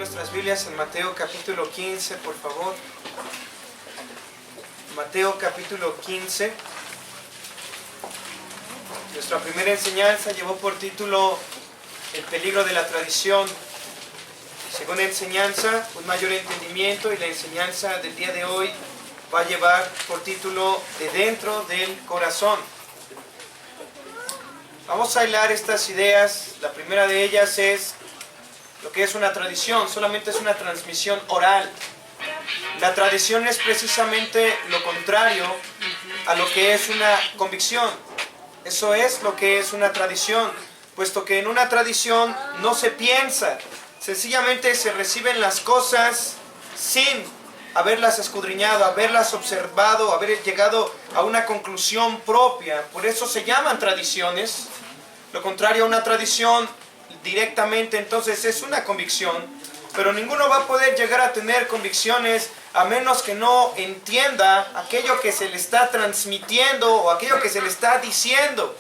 nuestras Biblias en Mateo capítulo 15, por favor. Mateo capítulo 15. Nuestra primera enseñanza llevó por título El peligro de la tradición. Segunda enseñanza, un mayor entendimiento, y la enseñanza del día de hoy va a llevar por título De dentro del corazón. Vamos a hilar estas ideas. La primera de ellas es lo que es una tradición. Solamente es una transmisión oral. La tradición es precisamente lo contrario a lo que es una convicción. Eso es lo que es una tradición, puesto que en una tradición no se piensa, sencillamente se reciben las cosas sin haberlas escudriñado, haberlas observado, haber llegado a una conclusión propia. Por eso se llaman tradiciones. Lo contrario a una tradición directamente, entonces, es una convicción. Pero ninguno va a poder llegar a tener convicciones a menos que no entienda aquello que se le está transmitiendo o aquello que se le está diciendo.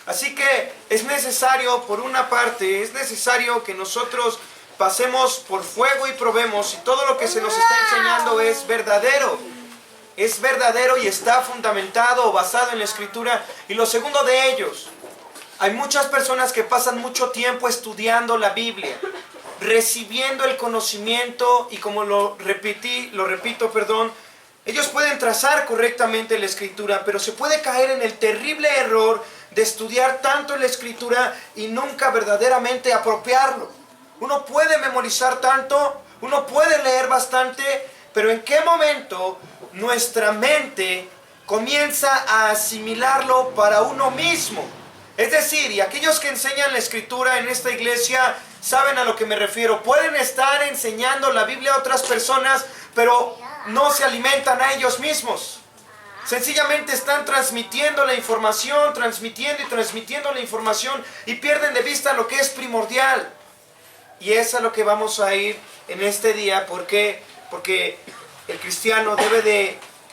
Así que es necesario, por una parte, es necesario que nosotros pasemos por fuego y probemos si todo lo que se nos está enseñando es verdadero. Es verdadero y está fundamentado o basado en la Escritura. Y lo segundo de ellos, hay muchas personas que pasan mucho tiempo estudiando la Biblia, recibiendo el conocimiento, y como lo repito, ellos pueden trazar correctamente la Escritura, pero se puede caer en el terrible error de estudiar tanto la Escritura y nunca verdaderamente apropiarlo. Uno puede memorizar tanto, uno puede leer bastante, pero ¿en qué momento nuestra mente comienza a asimilarlo para uno mismo? Es decir, y aquellos que enseñan la Escritura en esta iglesia saben a lo que me refiero. Pueden estar enseñando la Biblia a otras personas, pero no se alimentan a ellos mismos. Sencillamente están transmitiendo la información, transmitiendo la información, y pierden de vista lo que es primordial. Y es a lo que vamos a ir en este día. ¿Por qué? Porque el cristiano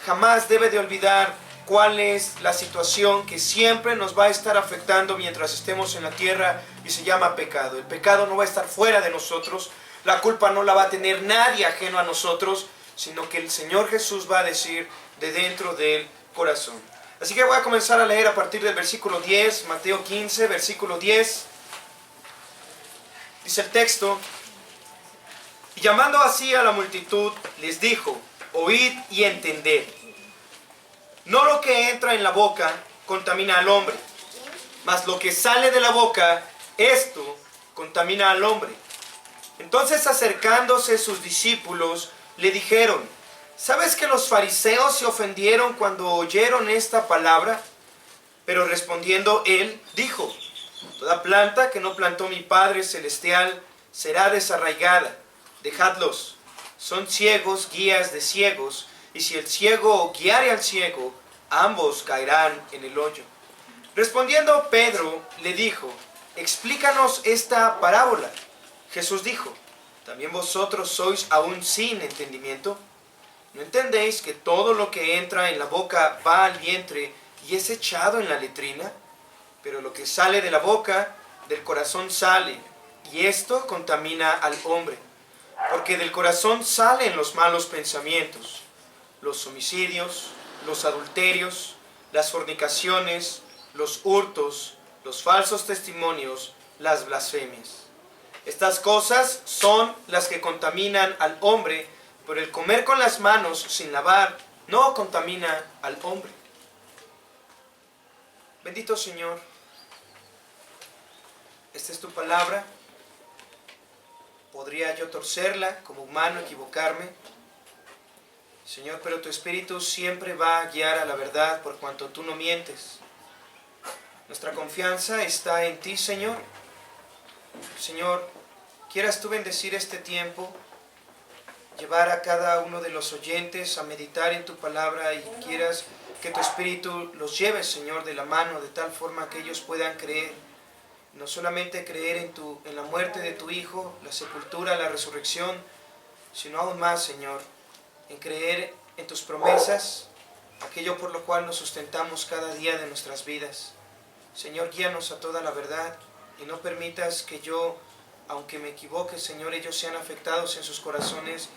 jamás debe de olvidar cuál es la situación que siempre nos va a estar afectando mientras estemos en la tierra, y se llama pecado. El pecado no va a estar fuera de nosotros, la culpa no la va a tener nadie ajeno a nosotros, sino que el Señor Jesús va a decir de dentro del corazón. Así que voy a comenzar a leer a partir del versículo 10, Mateo 15, versículo 10. Dice el texto: y llamando así a la multitud, les dijo: oíd y entended. No lo que entra en la boca contamina al hombre, mas lo que sale de la boca, esto contamina al hombre. Entonces, acercándose sus discípulos, le dijeron: ¿sabes que los fariseos se ofendieron cuando oyeron esta palabra? Pero respondiendo él, dijo: toda planta que no plantó mi Padre Celestial será desarraigada. Dejadlos, son ciegos, guías de ciegos, y si el ciego guiare al ciego, ambos caerán en el hoyo. Respondiendo Pedro, le dijo: explícanos esta parábola. Jesús dijo: ¿también vosotros sois aún sin entendimiento? ¿No entendéis que todo lo que entra en la boca va al vientre y es echado en la letrina? Pero lo que sale de la boca, del corazón sale, y esto contamina al hombre. Porque del corazón salen los malos pensamientos, los homicidios, los adulterios, las fornicaciones, los hurtos, los falsos testimonios, las blasfemias. Estas cosas son las que contaminan al hombre, pero el comer con las manos sin lavar no contamina al hombre. Bendito Señor, esta es tu palabra. Podría yo torcerla, como humano equivocarme, Señor, pero tu Espíritu siempre va a guiar a la verdad, por cuanto tú no mientes. Nuestra confianza está en ti, Señor. Señor, quieras tú bendecir este tiempo, llevar a cada uno de los oyentes a meditar en tu palabra, y quieras que tu Espíritu los lleve, Señor, de la mano, de tal forma que ellos puedan creer. No solamente creer en la muerte de tu Hijo, la sepultura, la resurrección, sino aún más, Señor, en creer en tus promesas, aquello por lo cual nos sustentamos cada día de nuestras vidas. Señor, guíanos a toda la verdad, y no permitas que yo aunque me equivoque, Señor, ellos sean afectados en sus corazones.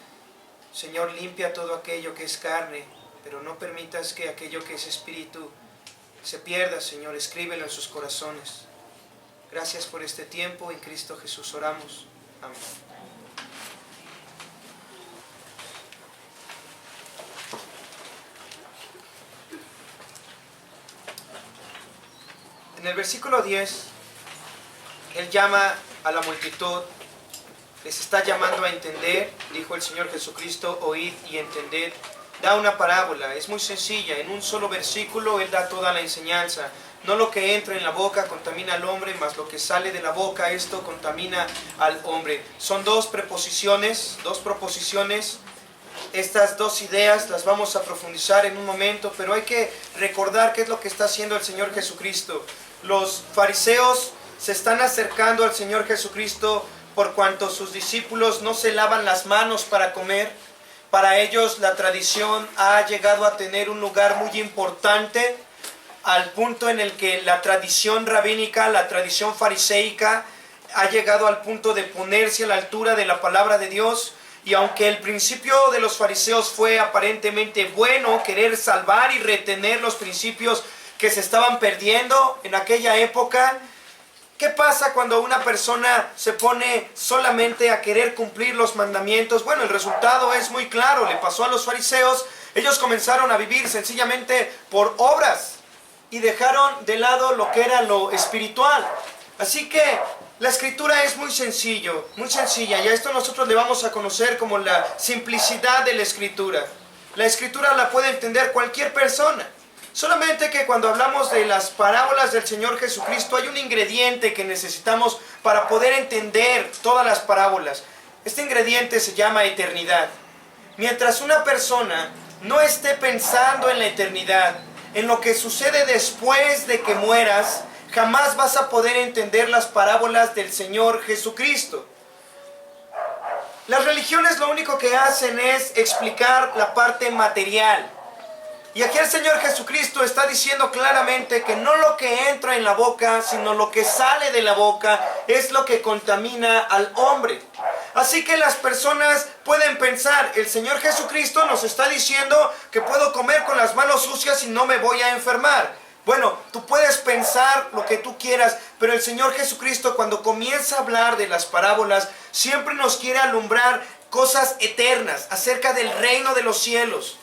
Señor, limpia todo aquello que es carne, pero no permitas que aquello que es espíritu se pierda, Señor. Escríbelo en sus corazones. Gracias por este tiempo. En Cristo Jesús oramos. Amén. En el versículo 10, Él llama a la multitud, les está llamando a entender. Dijo el Señor Jesucristo: oíd y entended. Da una parábola, es muy sencilla. En un solo versículo Él da toda la enseñanza. No lo que entra en la boca contamina al hombre, mas lo que sale de la boca, esto contamina al hombre. Son dos proposiciones. Estas dos ideas las vamos a profundizar en un momento, pero hay que recordar qué es lo que está haciendo el Señor Jesucristo. Los fariseos se están acercando al Señor Jesucristo por cuanto sus discípulos no se lavan las manos para comer. Para ellos la tradición ha llegado a tener un lugar muy importante, al punto en el que la tradición rabínica, la tradición fariseica, ha llegado al punto de ponerse a la altura de la palabra de Dios. Y aunque el principio de los fariseos fue aparentemente bueno, querer salvar y retener los principios que se estaban perdiendo en aquella época, ¿qué pasa cuando una persona se pone solamente a querer cumplir los mandamientos? Bueno, el resultado es muy claro. Le pasó a los fariseos. Ellos comenzaron a vivir sencillamente por obras y dejaron de lado lo que era lo espiritual. Así que la escritura es muy sencilla, y a esto nosotros le vamos a conocer como la simplicidad de la escritura. La escritura la puede entender cualquier persona. Solamente que cuando hablamos de las parábolas del Señor Jesucristo hay un ingrediente que necesitamos para poder entender todas las parábolas. Este ingrediente se llama eternidad. Mientras una persona no esté pensando en la eternidad, en lo que sucede después de que mueras, jamás vas a poder entender las parábolas del Señor Jesucristo. Las religiones lo único que hacen es explicar la parte material. Y aquí el Señor Jesucristo está diciendo claramente que no lo que entra en la boca, sino lo que sale de la boca es lo que contamina al hombre. Así que las personas pueden pensar, el Señor Jesucristo nos está diciendo que puedo comer con las manos sucias y no me voy a enfermar. Bueno, tú puedes pensar lo que tú quieras, pero el Señor Jesucristo, cuando comienza a hablar de las parábolas, siempre nos quiere alumbrar cosas eternas acerca del reino de los cielos.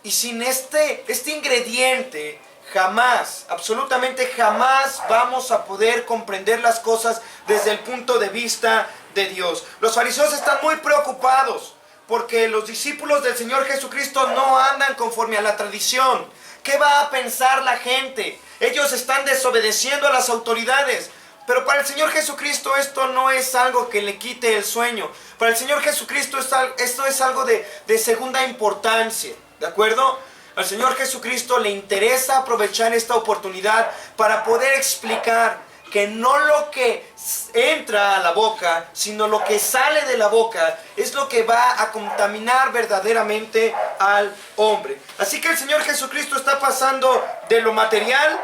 Y sin este ingrediente, jamás, absolutamente jamás vamos a poder comprender las cosas desde el punto de vista de Dios. Los fariseos están muy preocupados porque los discípulos del Señor Jesucristo no andan conforme a la tradición. ¿Qué va a pensar la gente? Ellos están desobedeciendo a las autoridades. Pero para el Señor Jesucristo esto no es algo que le quite el sueño. Para el Señor Jesucristo esto es algo de segunda importancia. ¿De acuerdo? Al Señor Jesucristo le interesa aprovechar esta oportunidad para poder explicar que no lo que entra a la boca, sino lo que sale de la boca es lo que va a contaminar verdaderamente al hombre. Así que el Señor Jesucristo está pasando de lo material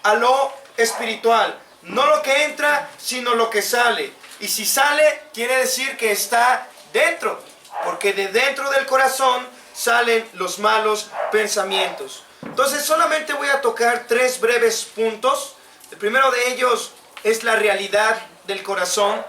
a lo espiritual. No lo que entra, sino lo que sale. Y si sale, quiere decir que está dentro, porque de dentro del corazón salen los malos pensamientos. Entonces solamente voy a tocar 3 breves puntos. El primero de ellos es la realidad del corazón.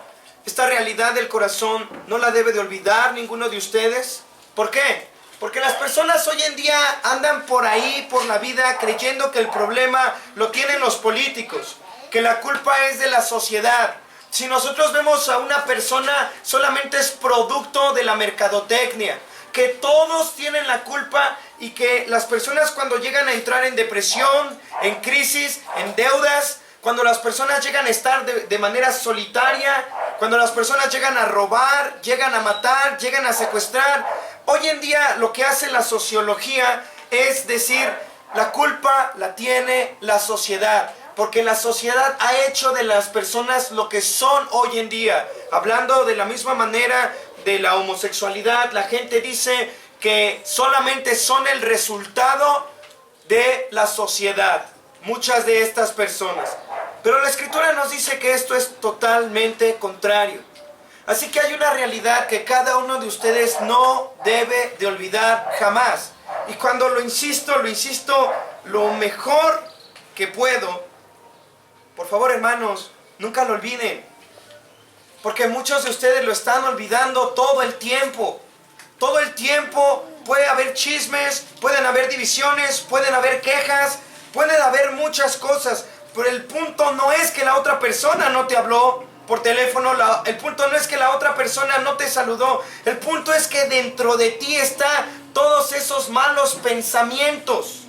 Esta realidad del corazón no la debe de olvidar ninguno de ustedes. ¿Por qué? Porque las personas hoy en día andan por ahí, por la vida, creyendo que el problema lo tienen los políticos, que la culpa es de la sociedad. Si nosotros vemos a una persona, solamente es producto de la mercadotecnia, que todos tienen la culpa y que las personas cuando llegan a entrar en depresión, en crisis, en deudas, cuando las personas llegan a estar de manera solitaria, cuando las personas llegan a robar, llegan a matar, llegan a secuestrar, hoy en día lo que hace la sociología es decir, la culpa la tiene la sociedad, porque la sociedad ha hecho de las personas lo que son hoy en día. Hablando de la misma manera de la homosexualidad, la gente dice que solamente son el resultado de la sociedad, muchas de estas personas. Pero la Escritura nos dice que esto es totalmente contrario. Así que hay una realidad que cada uno de ustedes no debe de olvidar jamás. Y cuando lo insisto lo mejor que puedo. Por favor, hermanos, nunca lo olviden. Porque muchos de ustedes lo están olvidando todo el tiempo. Todo el tiempo puede haber chismes, pueden haber divisiones, pueden haber quejas, pueden haber muchas cosas. Pero el punto no es que la otra persona no te habló por teléfono, el punto no es que la otra persona no te saludó. El punto es que dentro de ti está todos esos malos pensamientos.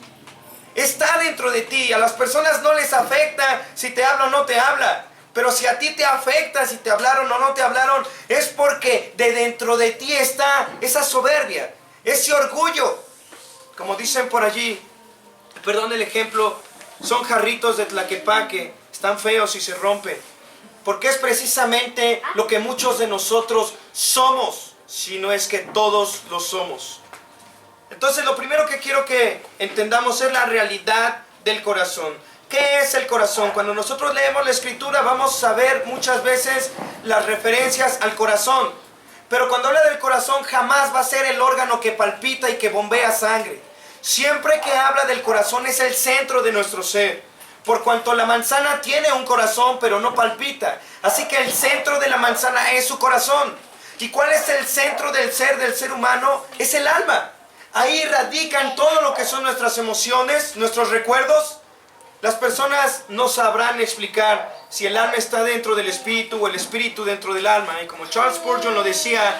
Está dentro de ti. A las personas no les afecta si te habla o no te habla. Pero si a ti te afecta si te hablaron o no te hablaron, es porque de dentro de ti está esa soberbia, ese orgullo. Como dicen por allí, perdón el ejemplo, son jarritos de Tlaquepaque, están feos y se rompen. Porque es precisamente lo que muchos de nosotros somos, si no es que todos lo somos. Entonces lo primero que quiero que entendamos es la realidad del corazón. ¿Qué es el corazón? Cuando nosotros leemos la Escritura vamos a ver muchas veces las referencias al corazón. Pero cuando habla del corazón jamás va a ser el órgano que palpita y que bombea sangre. Siempre que habla del corazón es el centro de nuestro ser. Por cuanto la manzana tiene un corazón pero no palpita. Así que el centro de la manzana es su corazón. ¿Y cuál es el centro del ser humano? Es el alma. Ahí radican todo lo que son nuestras emociones, nuestros recuerdos. Las personas no sabrán explicar si el alma está dentro del espíritu o el espíritu dentro del alma. Y como Charles Spurgeon lo decía,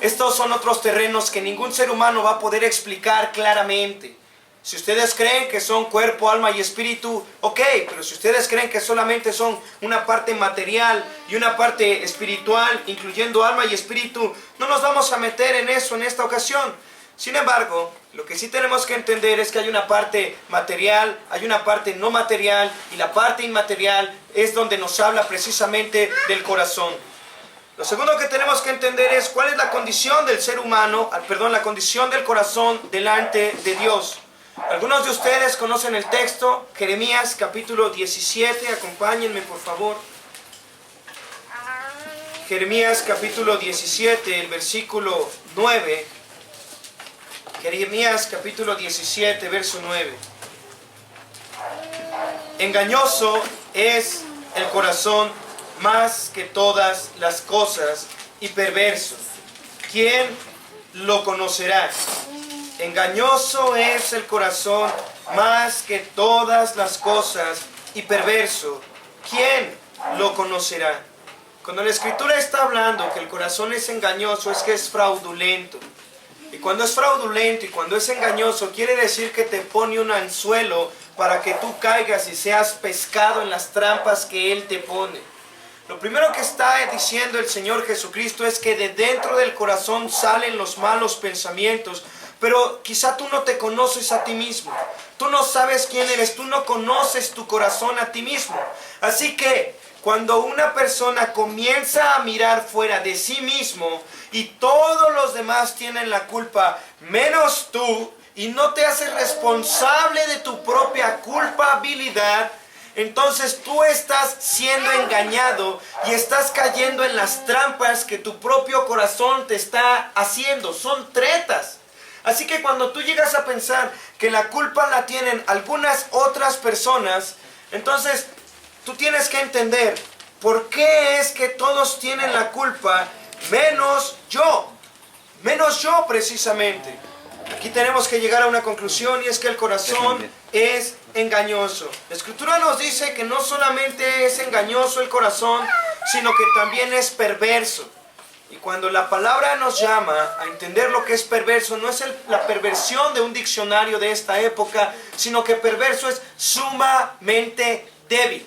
estos son otros terrenos que ningún ser humano va a poder explicar claramente. Si ustedes creen que son cuerpo, alma y espíritu, ok, pero si ustedes creen que solamente son una parte material y una parte espiritual, incluyendo alma y espíritu, no nos vamos a meter en eso en esta ocasión. Sin embargo, lo que sí tenemos que entender es que hay una parte material, hay una parte no material, y la parte inmaterial es donde nos habla precisamente del corazón. Lo segundo que tenemos que entender es cuál es la condición del ser humano, la condición del corazón delante de Dios. Algunos de ustedes conocen el texto, Jeremías capítulo 17, acompáñenme por favor. Jeremías capítulo 17, el versículo 9. Jeremías capítulo 17, verso 9. Engañoso es el corazón más que todas las cosas y perverso. ¿Quién lo conocerá? Engañoso es el corazón más que todas las cosas y perverso. ¿Quién lo conocerá? Cuando la Escritura está hablando que el corazón es engañoso, es que es fraudulento. Y cuando es fraudulento y cuando es engañoso, quiere decir que te pone un anzuelo para que tú caigas y seas pescado en las trampas que Él te pone. Lo primero que está diciendo el Señor Jesucristo es que de dentro del corazón salen los malos pensamientos, pero quizá tú no te conoces a ti mismo. Tú no sabes quién eres, tú no conoces tu corazón a ti mismo. Así que cuando una persona comienza a mirar fuera de sí mismo y todos los demás tienen la culpa, menos tú, y no te haces responsable de tu propia culpabilidad, entonces tú estás siendo engañado y estás cayendo en las trampas que tu propio corazón te está haciendo. Son tretas. Así que cuando tú llegas a pensar que la culpa la tienen algunas otras personas, entonces tú tienes que entender por qué es que todos tienen la culpa, menos yo precisamente. Aquí tenemos que llegar a una conclusión y es que el corazón es engañoso. La Escritura nos dice que no solamente es engañoso el corazón, sino que también es perverso. Y cuando la palabra nos llama a entender lo que es perverso, no es la perversión de un diccionario de esta época, sino que perverso es sumamente débil.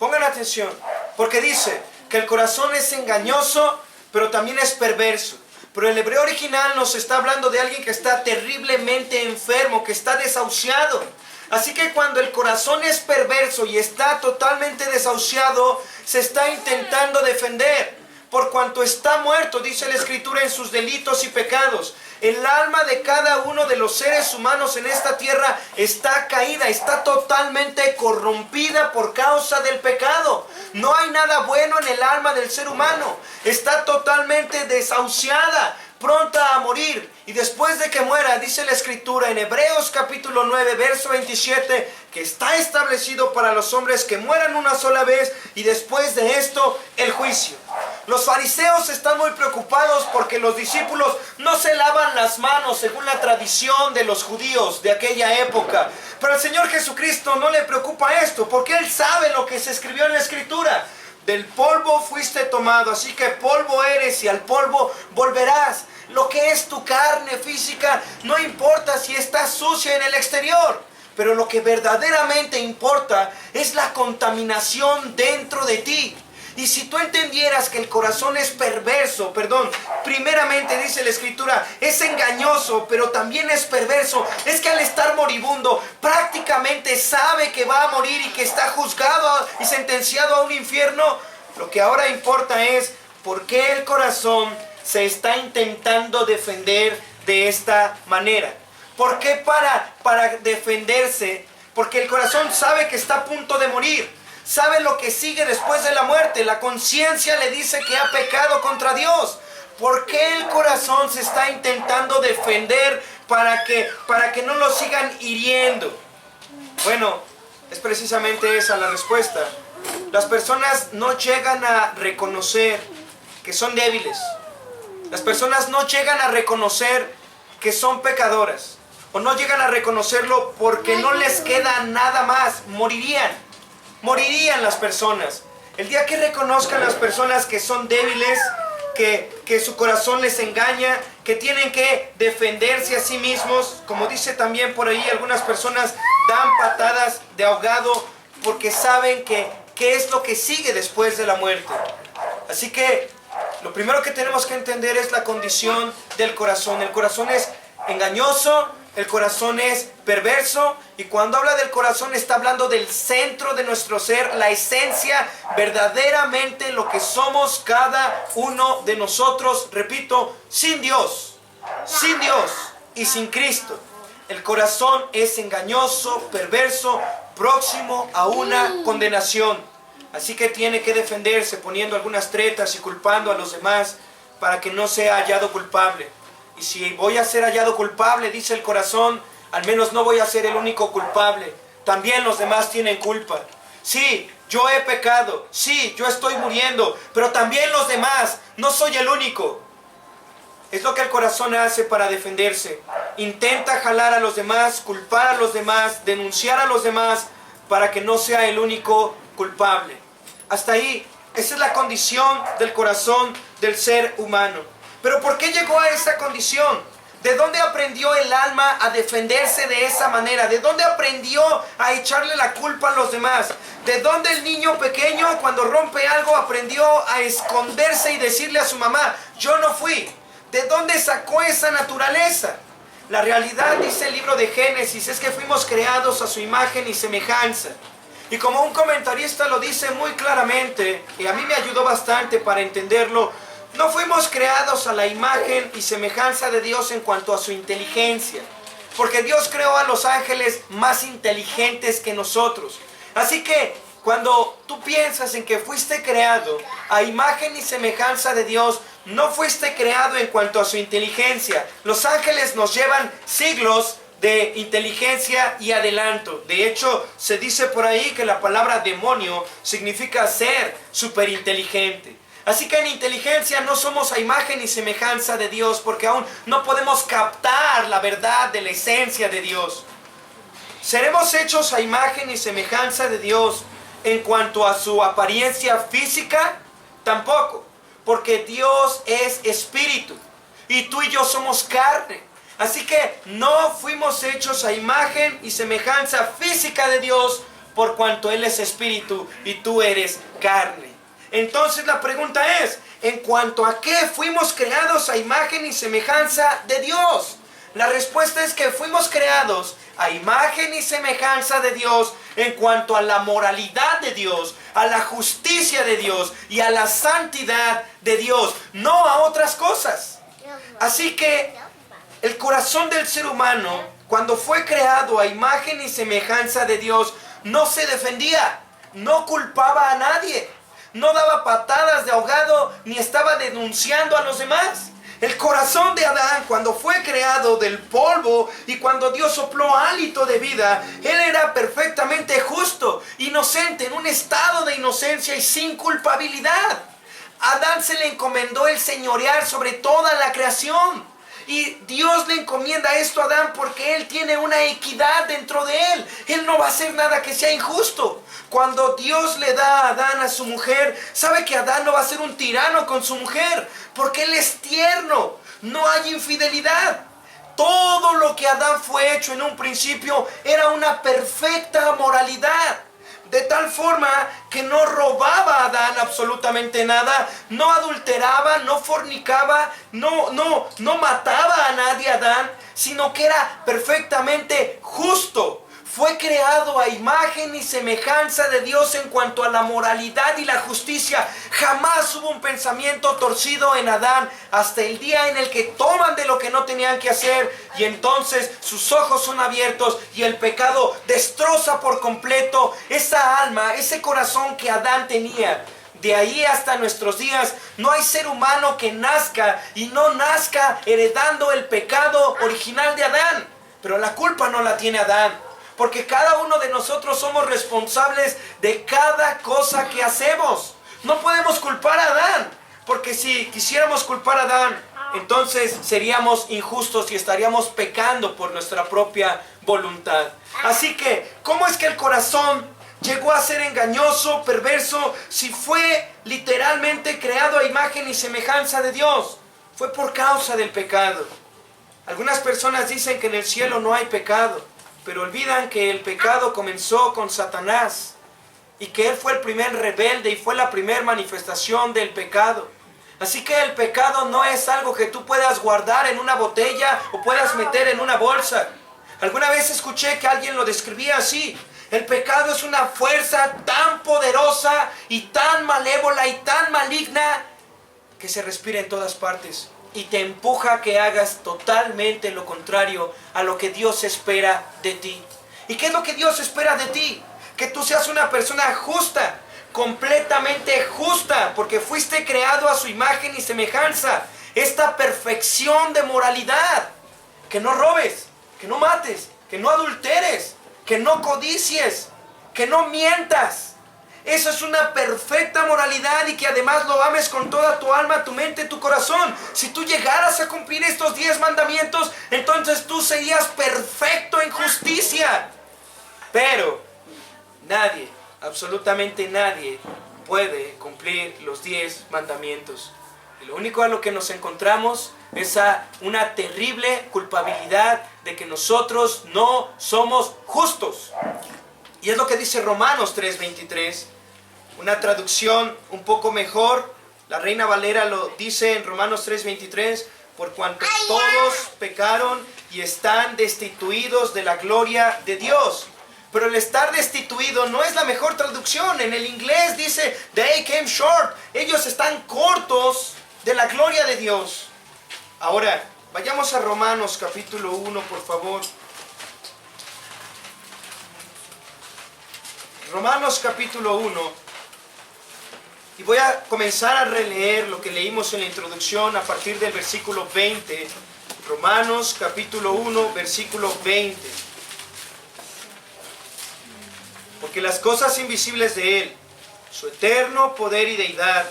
Pongan atención, porque dice que el corazón es engañoso, pero también es perverso. Pero el hebreo original nos está hablando de alguien que está terriblemente enfermo, que está desahuciado. Así que cuando el corazón es perverso y está totalmente desahuciado, se está intentando defender. por cuanto está muerto, dice la Escritura, en sus delitos y pecados. El alma de cada uno de los seres humanos en esta tierra está caída, está totalmente corrompida por causa del pecado. No hay nada bueno en el alma del ser humano. Está totalmente desahuciada, pronta a morir. Y después de que muera, dice la Escritura en Hebreos capítulo 9, verso 27, que está establecido para los hombres que mueran una sola vez y después de esto el juicio. Los fariseos están muy preocupados porque los discípulos no se lavan las manos según la tradición de los judíos de aquella época. Pero al Señor Jesucristo no le preocupa esto, porque Él sabe lo que se escribió en la Escritura. Del polvo fuiste tomado, así que polvo eres y al polvo volverás. Lo que es tu carne física no importa si está sucia en el exterior, pero lo que verdaderamente importa es la contaminación dentro de ti. Y si tú entendieras que el corazón es perverso, primeramente dice la Escritura, es engañoso, pero también es perverso. Es que al estar moribundo, prácticamente sabe que va a morir y que está juzgado y sentenciado a un infierno. Lo que ahora importa es por qué el corazón se está intentando defender de esta manera. ¿Por qué para defenderse? Porque el corazón sabe que está a punto de morir. Sabe lo que sigue después de la muerte. La conciencia le dice que ha pecado contra Dios. ¿Por qué el corazón se está intentando defender para que no lo sigan hiriendo? Bueno, es precisamente esa la respuesta. Las personas no llegan a reconocer que son débiles. Las personas no llegan a reconocer que son pecadoras. O no llegan a reconocerlo porque no les queda nada más. Morirían las personas. El día que reconozcan las personas que son débiles, que su corazón les engaña, que tienen que defenderse a sí mismos, como dice también por ahí, algunas personas dan patadas de ahogado porque saben qué es lo que sigue después de la muerte. Así que lo primero que tenemos que entender es la condición del corazón. El corazón es engañoso, el corazón es perverso, y cuando habla del corazón está hablando del centro de nuestro ser, la esencia, verdaderamente lo que somos cada uno de nosotros, repito, sin Dios y sin Cristo. El corazón es engañoso, perverso, próximo a una condenación. Así que tiene que defenderse poniendo algunas tretas y culpando a los demás para que no sea hallado culpable. Y si voy a ser hallado culpable, dice el corazón, al menos no voy a ser el único culpable. También los demás tienen culpa. Sí, yo he pecado. Sí, yo estoy muriendo. Pero también los demás. No soy el único. Es lo que el corazón hace para defenderse. Intenta jalar a los demás, culpar a los demás, denunciar a los demás para que no sea el único culpable. Hasta ahí, esa es la condición del corazón del ser humano. Pero ¿por qué llegó a esa condición? ¿De dónde aprendió el alma a defenderse de esa manera? ¿De dónde aprendió a echarle la culpa a los demás? ¿De dónde el niño pequeño cuando rompe algo aprendió a esconderse y decirle a su mamá, yo no fui? ¿De dónde sacó esa naturaleza? La realidad, dice el libro de Génesis, es que fuimos creados a su imagen y semejanza. Y como un comentarista lo dice muy claramente, y a mí me ayudó bastante para entenderlo, no fuimos creados a la imagen y semejanza de Dios en cuanto a su inteligencia, porque Dios creó a los ángeles más inteligentes que nosotros. Así que cuando tú piensas en que fuiste creado a imagen y semejanza de Dios, no fuiste creado en cuanto a su inteligencia. Los ángeles nos llevan siglos de inteligencia y adelanto. De hecho, se dice por ahí que la palabra demonio significa ser superinteligente. Así que en inteligencia no somos a imagen y semejanza de Dios, porque aún no podemos captar la verdad de la esencia de Dios. ¿Seremos hechos a imagen y semejanza de Dios en cuanto a su apariencia física? Tampoco, porque Dios es espíritu y tú y yo somos carne. Así que no fuimos hechos a imagen y semejanza física de Dios, por cuanto Él es espíritu y tú eres carne. Entonces la pregunta es, ¿en cuanto a qué fuimos creados a imagen y semejanza de Dios? La respuesta es que fuimos creados a imagen y semejanza de Dios en cuanto a la moralidad de Dios, a la justicia de Dios y a la santidad de Dios, no a otras cosas. Así que el corazón del ser humano, cuando fue creado a imagen y semejanza de Dios, no se defendía, no culpaba a nadie, no daba patadas de ahogado ni estaba denunciando a los demás. El corazón de Adán, cuando fue creado del polvo y cuando Dios sopló hálito de vida, él era perfectamente justo, inocente, en un estado de inocencia y sin culpabilidad. A Adán se le encomendó el señorear sobre toda la creación. Y Dios le encomienda esto a Adán porque él tiene una equidad dentro de él. Él no va a hacer nada que sea injusto. Cuando Dios le da a Adán a su mujer, sabe que Adán no va a ser un tirano con su mujer, porque él es tierno, no hay infidelidad. Todo lo que Adán fue hecho en un principio era una perfecta moralidad. De tal forma que no robaba a Adán absolutamente nada, no adulteraba, no fornicaba, no mataba a nadie Adán, sino que era perfectamente justo. Fue creado a imagen y semejanza de Dios en cuanto a la moralidad y la justicia. Jamás hubo un pensamiento torcido en Adán hasta el día en el que toman de lo que no tenían que hacer y entonces sus ojos son abiertos y el pecado destroza por completo esa alma, ese corazón que Adán tenía. De ahí hasta nuestros días no hay ser humano que nazca y no nazca heredando el pecado original de Adán. Pero la culpa no la tiene Adán. Porque cada uno de nosotros somos responsables de cada cosa que hacemos. No podemos culpar a Adán, porque si quisiéramos culpar a Adán, entonces seríamos injustos y estaríamos pecando por nuestra propia voluntad. Así que, ¿cómo es que el corazón llegó a ser engañoso, perverso, si fue literalmente creado a imagen y semejanza de Dios? Fue por causa del pecado. Algunas personas dicen que en el cielo no hay pecado, pero olvidan que el pecado comenzó con Satanás y que él fue el primer rebelde y fue la primera manifestación del pecado. Así que el pecado no es algo que tú puedas guardar en una botella o puedas meter en una bolsa. Alguna vez escuché que alguien lo describía así: el pecado es una fuerza tan poderosa y tan malévola y tan maligna que se respira en todas partes y te empuja a que hagas totalmente lo contrario a lo que Dios espera de ti. ¿Y qué es lo que Dios espera de ti? Que tú seas una persona justa, completamente justa, porque fuiste creado a su imagen y semejanza. Esta perfección de moralidad: que no robes, que no mates, que no adulteres, que no codicies, que no mientas. Eso es una perfecta moralidad, y que además lo ames con toda tu alma, tu mente, tu corazón. Si tú llegaras a cumplir estos 10 mandamientos, entonces tú serías perfecto en justicia. Pero nadie, absolutamente nadie, puede cumplir los 10 mandamientos. Y lo único a lo que nos encontramos es a una terrible culpabilidad de que nosotros no somos justos. Y es lo que dice Romanos 3:23, una traducción un poco mejor. La Reina Valera lo dice en Romanos 3:23: por cuanto todos pecaron y están destituidos de la gloria de Dios. Pero el estar destituido no es la mejor traducción. En el inglés dice they came short. Ellos están cortos de la gloria de Dios. Ahora, vayamos a Romanos capítulo 1, por favor. Romanos capítulo 1, y voy a comenzar a releer lo que leímos en la introducción a partir del versículo 20. Romanos capítulo 1, versículo 20. Porque las cosas invisibles de Él, su eterno poder y deidad,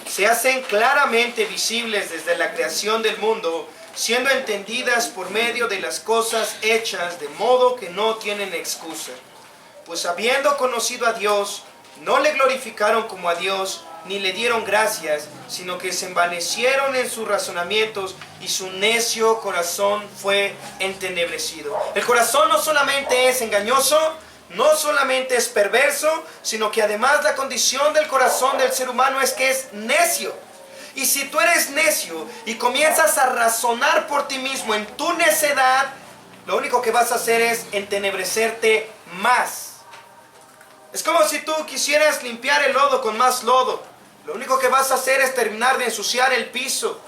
se hacen claramente visibles desde la creación del mundo, siendo entendidas por medio de las cosas hechas, de modo que no tienen excusa. Pues habiendo conocido a Dios, no le glorificaron como a Dios, ni le dieron gracias, sino que se envanecieron en sus razonamientos, y su necio corazón fue entenebrecido. El corazón no solamente es engañoso, no solamente es perverso, sino que además la condición del corazón del ser humano es que es necio. Y si tú eres necio y comienzas a razonar por ti mismo en tu necedad, lo único que vas a hacer es entenebrecerte más. Es como si tú quisieras limpiar el lodo con más lodo. Lo único que vas a hacer es terminar de ensuciar el piso.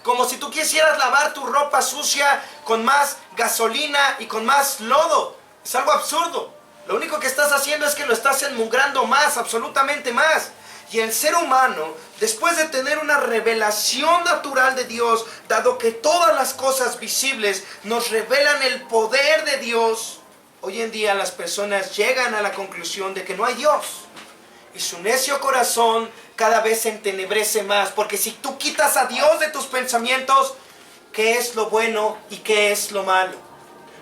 Como si tú quisieras lavar tu ropa sucia con más gasolina y con más lodo. Es algo absurdo. Lo único que estás haciendo es que lo estás enmugrando más, absolutamente más. Y el ser humano, después de tener una revelación natural de Dios, dado que todas las cosas visibles nos revelan el poder de Dios, hoy en día las personas llegan a la conclusión de que no hay Dios. Y su necio corazón cada vez se entenebrece más. Porque si tú quitas a Dios de tus pensamientos, ¿qué es lo bueno y qué es lo malo?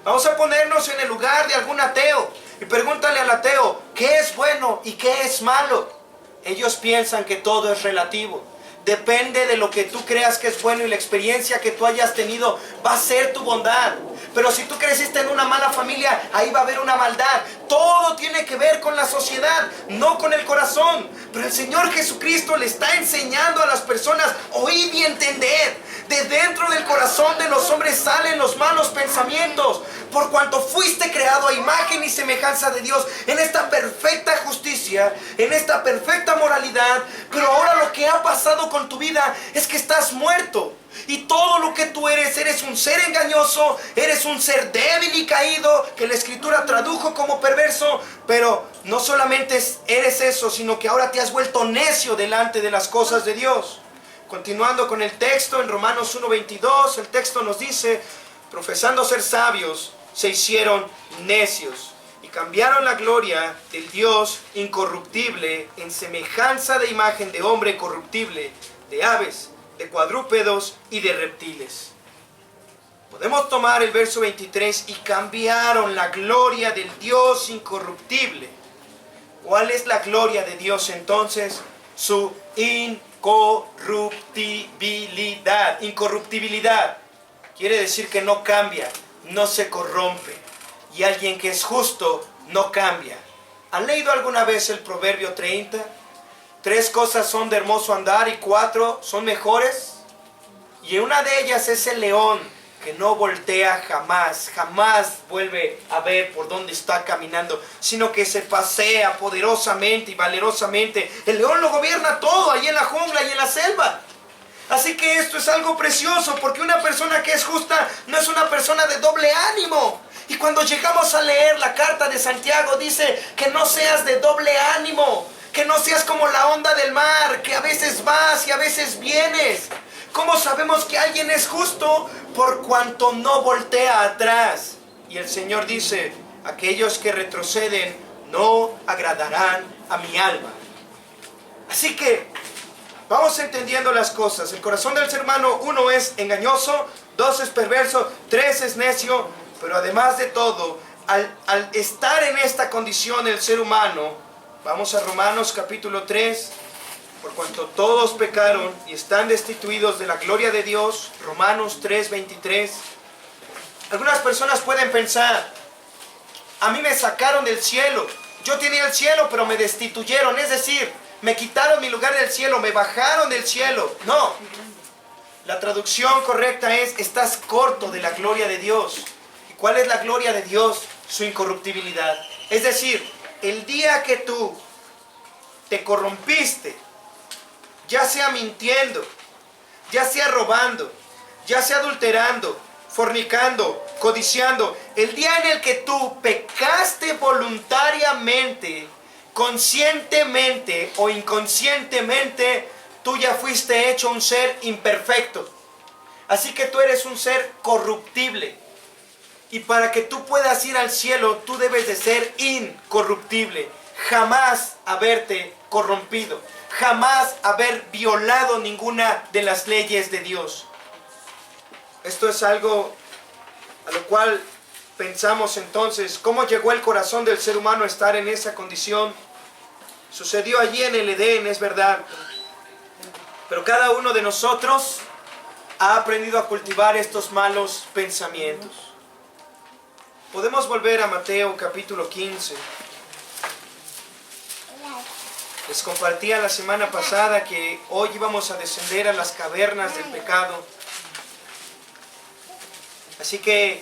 Vamos a ponernos en el lugar de algún ateo y pregúntale al ateo, ¿qué es bueno y qué es malo? Ellos piensan que todo es relativo. Depende de lo que tú creas que es bueno y la experiencia que tú hayas tenido va a ser tu bondad. Pero si tú creciste en una mala familia, ahí va a haber una maldad. Todo tiene que ver con la sociedad, no con el corazón. Pero el Señor Jesucristo le está enseñando a las personas oír y entender. De dentro del corazón de los hombres salen los malos pensamientos. Por cuanto fuiste creado a imagen y semejanza de Dios, en esta perfecta justicia, en esta perfecta moralidad. Pero ahora lo que ha pasado con tu vida es que estás muerto. Y todo lo que tú eres un ser engañoso, eres un ser débil y caído, que la Escritura tradujo como perverso. Pero no solamente eres eso, sino que ahora te has vuelto necio delante de las cosas de Dios. Continuando con el texto, en Romanos 1:22, el texto nos dice, profesando ser sabios, se hicieron necios y cambiaron la gloria del Dios incorruptible en semejanza de imagen de hombre corruptible, de aves, de cuadrúpedos y de reptiles. Podemos tomar el verso 23 y cambiaron la gloria del Dios incorruptible. ¿Cuál es la gloria de Dios entonces? Su incorruptibilidad. Incorruptibilidad quiere decir que no cambia, no se corrompe. Y alguien que es justo no cambia. ¿Han leído alguna vez el Proverbio 30? 3 cosas son de hermoso andar y 4 son mejores. Y una de ellas es el león, que no voltea jamás, jamás vuelve a ver por dónde está caminando, sino que se pasea poderosamente y valerosamente. El león lo gobierna todo, ahí en la jungla y en la selva. Así que esto es algo precioso, porque una persona que es justa no es una persona de doble ánimo. Y cuando llegamos a leer la carta de Santiago, dice que no seas de doble ánimo, que no seas como la onda del mar, que a veces vas y a veces vienes. ¿Cómo sabemos que alguien es justo? Por cuanto no voltea atrás. Y el Señor dice, aquellos que retroceden no agradarán a mi alma. Así que vamos entendiendo las cosas. El corazón del ser humano, 1 es engañoso, 2 es perverso, 3 es necio. Pero además de todo, al estar en esta condición el ser humano, vamos a Romanos capítulo 3, por cuanto todos pecaron y están destituidos de la gloria de Dios, Romanos 3:23. Algunas personas pueden pensar, a mí me sacaron del cielo, yo tenía el cielo pero me destituyeron, es decir, me quitaron mi lugar del cielo, me bajaron del cielo. No, la traducción correcta es, estás corto de la gloria de Dios. ¿Y cuál es la gloria de Dios? Su incorruptibilidad. Es decir, el día que tú te corrompiste, ya sea mintiendo, ya sea robando, ya sea adulterando, fornicando, codiciando, el día en el que tú pecaste voluntariamente, conscientemente o inconscientemente, tú ya fuiste hecho un ser imperfecto. Así que tú eres un ser corruptible. Y para que tú puedas ir al cielo, tú debes de ser incorruptible. Jamás haberte corrompido. Jamás haber violado ninguna de las leyes de Dios. Esto es algo a lo cual pensamos entonces, ¿cómo llegó el corazón del ser humano a estar en esa condición? Sucedió allí en el Edén, es verdad. Pero cada uno de nosotros ha aprendido a cultivar estos malos pensamientos. Podemos volver a Mateo capítulo 15. Les compartía la semana pasada que hoy íbamos a descender a las cavernas del pecado. Así que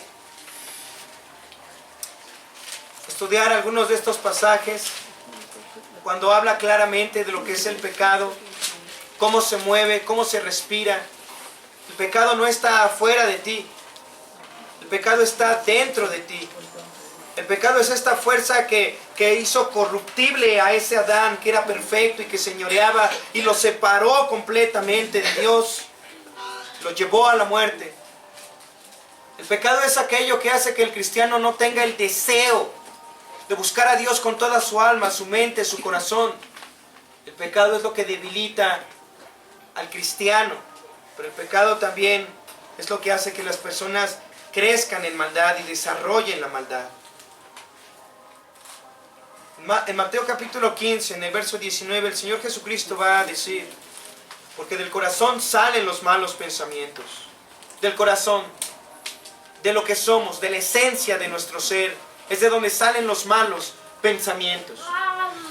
estudiar algunos de estos pasajes cuando habla claramente de lo que es el pecado, cómo se mueve, cómo se respira. El pecado no está afuera de ti, el pecado está dentro de ti. El pecado es esta fuerza que hizo corruptible a ese Adán que era perfecto y que señoreaba y lo separó completamente de Dios, lo llevó a la muerte. El pecado es aquello que hace que el cristiano no tenga el deseo de buscar a Dios con toda su alma, su mente, su corazón. El pecado es lo que debilita al cristiano, pero el pecado también es lo que hace que las personas crezcan en maldad y desarrollen la maldad. En Mateo capítulo 15, en el verso 19, el Señor Jesucristo va a decir: porque del corazón salen los malos pensamientos. Del corazón, de lo que somos, de la esencia de nuestro ser, es de donde salen los malos pensamientos.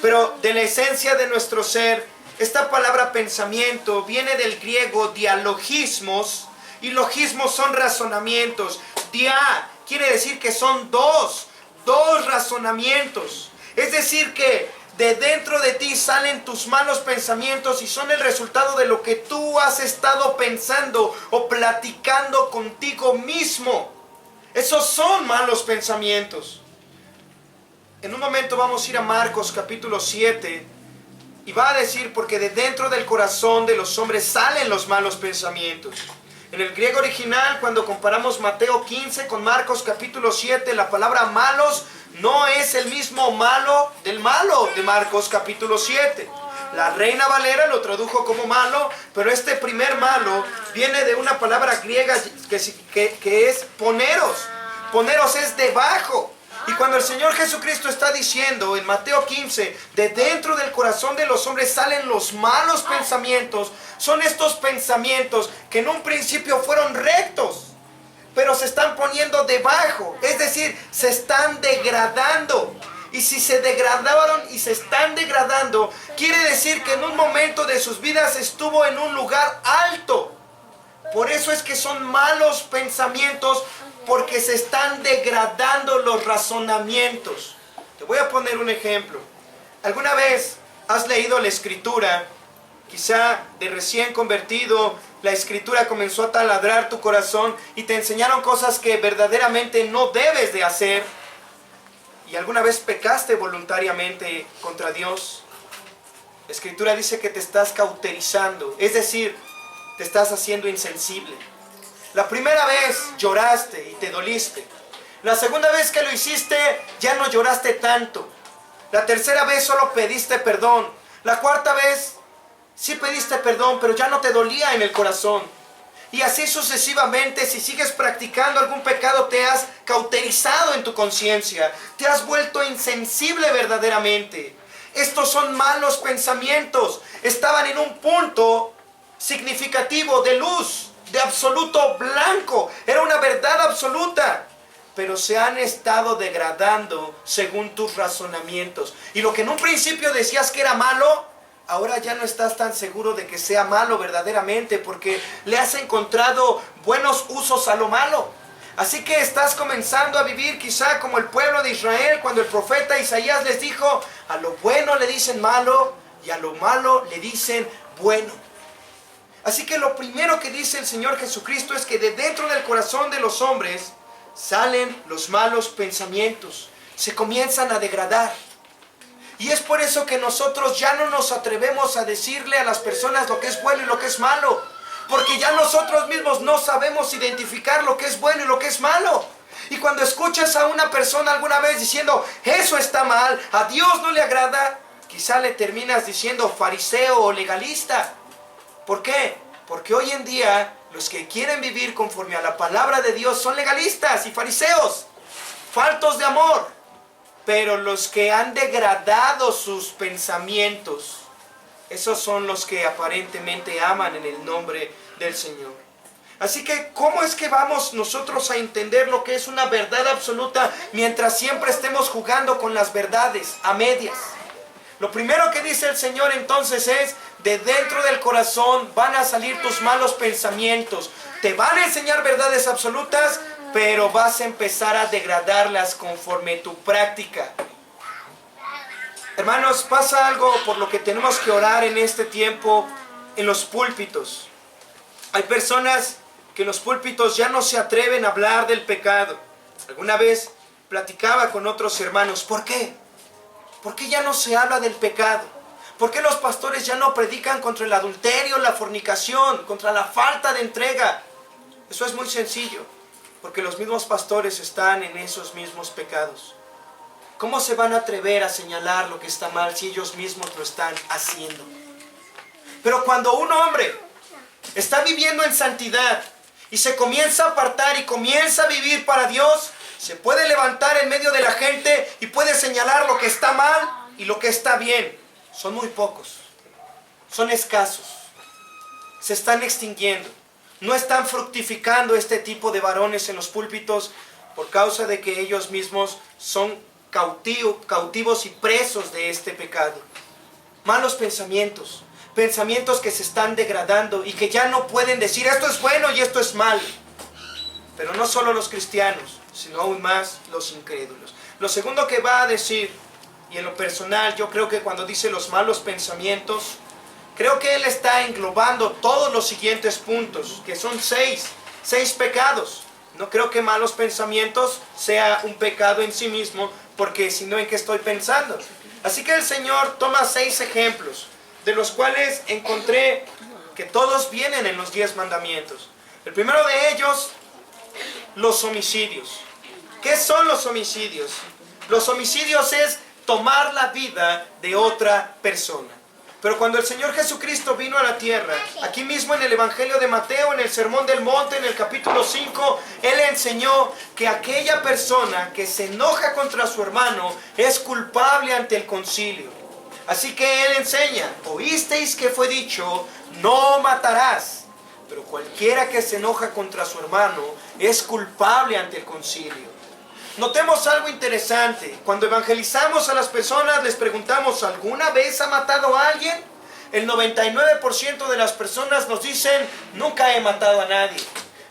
Pero de la esencia de nuestro ser, esta palabra pensamiento viene del griego dialogismos, y logismos son razonamientos. Dia quiere decir que son dos razonamientos. Es decir que de dentro de ti salen tus malos pensamientos y son el resultado de lo que tú has estado pensando o platicando contigo mismo. Esos son malos pensamientos. En un momento vamos a ir a Marcos capítulo 7 y va a decir: porque de dentro del corazón de los hombres salen los malos pensamientos. En el griego original, cuando comparamos Mateo 15 con Marcos capítulo 7, la palabra malos no es el mismo malo de Marcos capítulo 7. La Reina Valera lo tradujo como malo, pero este primer malo viene de una palabra griega que es poneros. Poneros es debajo. Y cuando el Señor Jesucristo está diciendo en Mateo 15, de dentro del corazón de los hombres salen los malos pensamientos, son estos pensamientos que en un principio fueron rectos, pero se están poniendo debajo, es decir, se están degradando. Y si se degradaron y se están degradando, quiere decir que en un momento de sus vidas estuvo en un lugar alto. Por eso es que son malos pensamientos, porque se están degradando los razonamientos. Te voy a poner un ejemplo. ¿Alguna vez has leído la Escritura? Quizá de recién convertido, la Escritura comenzó a taladrar tu corazón y te enseñaron cosas que verdaderamente no debes de hacer. ¿Y alguna vez pecaste voluntariamente contra Dios? La Escritura dice que te estás cauterizando, es decir, te estás haciendo insensible. La primera vez lloraste y te doliste. La segunda vez que lo hiciste ya no lloraste tanto. La tercera vez solo pediste perdón. La cuarta vez sí pediste perdón, pero ya no te dolía en el corazón. Y así sucesivamente, si sigues practicando algún pecado, te has cauterizado en tu conciencia. Te has vuelto insensible verdaderamente. Estos son malos pensamientos. Estaban en un punto significativo de luz, de absoluto blanco. Era una verdad absoluta. Pero se han estado degradando según tus razonamientos. Y lo que en un principio decías que era malo, ahora ya no estás tan seguro de que sea malo verdaderamente, porque le has encontrado buenos usos a lo malo. Así que estás comenzando a vivir quizá como el pueblo de Israel, cuando el profeta Isaías les dijo: a lo bueno le dicen malo y a lo malo le dicen bueno. Así que lo primero que dice el Señor Jesucristo es que de dentro del corazón de los hombres salen los malos pensamientos, se comienzan a degradar. Y es por eso que nosotros ya no nos atrevemos a decirle a las personas lo que es bueno y lo que es malo, porque ya nosotros mismos no sabemos identificar lo que es bueno y lo que es malo. Y cuando escuchas a una persona alguna vez diciendo: eso está mal, a Dios no le agrada, quizá le terminas diciendo fariseo o legalista. ¿Por qué? Porque hoy en día los que quieren vivir conforme a la palabra de Dios son legalistas y fariseos, faltos de amor. Pero los que han degradado sus pensamientos, esos son los que aparentemente aman en el nombre del Señor. Así que, ¿cómo es que vamos nosotros a entender lo que es una verdad absoluta mientras siempre estemos jugando con las verdades a medias? Lo primero que dice el Señor entonces es, de dentro del corazón van a salir tus malos pensamientos. Te van a enseñar verdades absolutas, pero vas a empezar a degradarlas conforme tu práctica. Hermanos, pasa algo por lo que tenemos que orar en este tiempo en los púlpitos. Hay personas que en los púlpitos ya no se atreven a hablar del pecado. Alguna vez platicaba con otros hermanos, ¿por qué? ¿Por qué ya no se habla del pecado? ¿Por qué los pastores ya no predican contra el adulterio, la fornicación, contra la falta de entrega? Eso es muy sencillo, porque los mismos pastores están en esos mismos pecados. ¿Cómo se van a atrever a señalar lo que está mal si ellos mismos lo están haciendo? Pero cuando un hombre está viviendo en santidad y se comienza a apartar y comienza a vivir para Dios, se puede levantar en medio de la gente y puede señalar lo que está mal y lo que está bien. Son muy pocos, son escasos, se están extinguiendo. No están fructificando este tipo de varones en los púlpitos por causa de que ellos mismos son cautivos y presos de este pecado. Malos pensamientos, pensamientos que se están degradando y que ya no pueden decir esto es bueno y esto es malo. Pero no solo los cristianos, sino aún más los incrédulos. Lo segundo que va a decir, y en lo personal yo creo que cuando dice los malos pensamientos, creo que él está englobando todos los siguientes puntos, que son seis pecados. No creo que malos pensamientos sea un pecado en sí mismo, porque si no, ¿en qué estoy pensando? Así que el Señor toma 6 ejemplos, de los cuales encontré que todos vienen en los 10 mandamientos. El primero de ellos, los homicidios. ¿Qué son los homicidios? Los homicidios es tomar la vida de otra persona. Pero cuando el Señor Jesucristo vino a la tierra, aquí mismo en el Evangelio de Mateo, en el Sermón del Monte, en el capítulo 5, Él enseñó que aquella persona que se enoja contra su hermano es culpable ante el concilio. Así que Él enseña, oísteis que fue dicho, no matarás. Pero cualquiera que se enoja contra su hermano es culpable ante el concilio. Notemos algo interesante. Cuando evangelizamos a las personas, les preguntamos, ¿alguna vez ha matado a alguien? El 99% de las personas nos dicen, nunca he matado a nadie.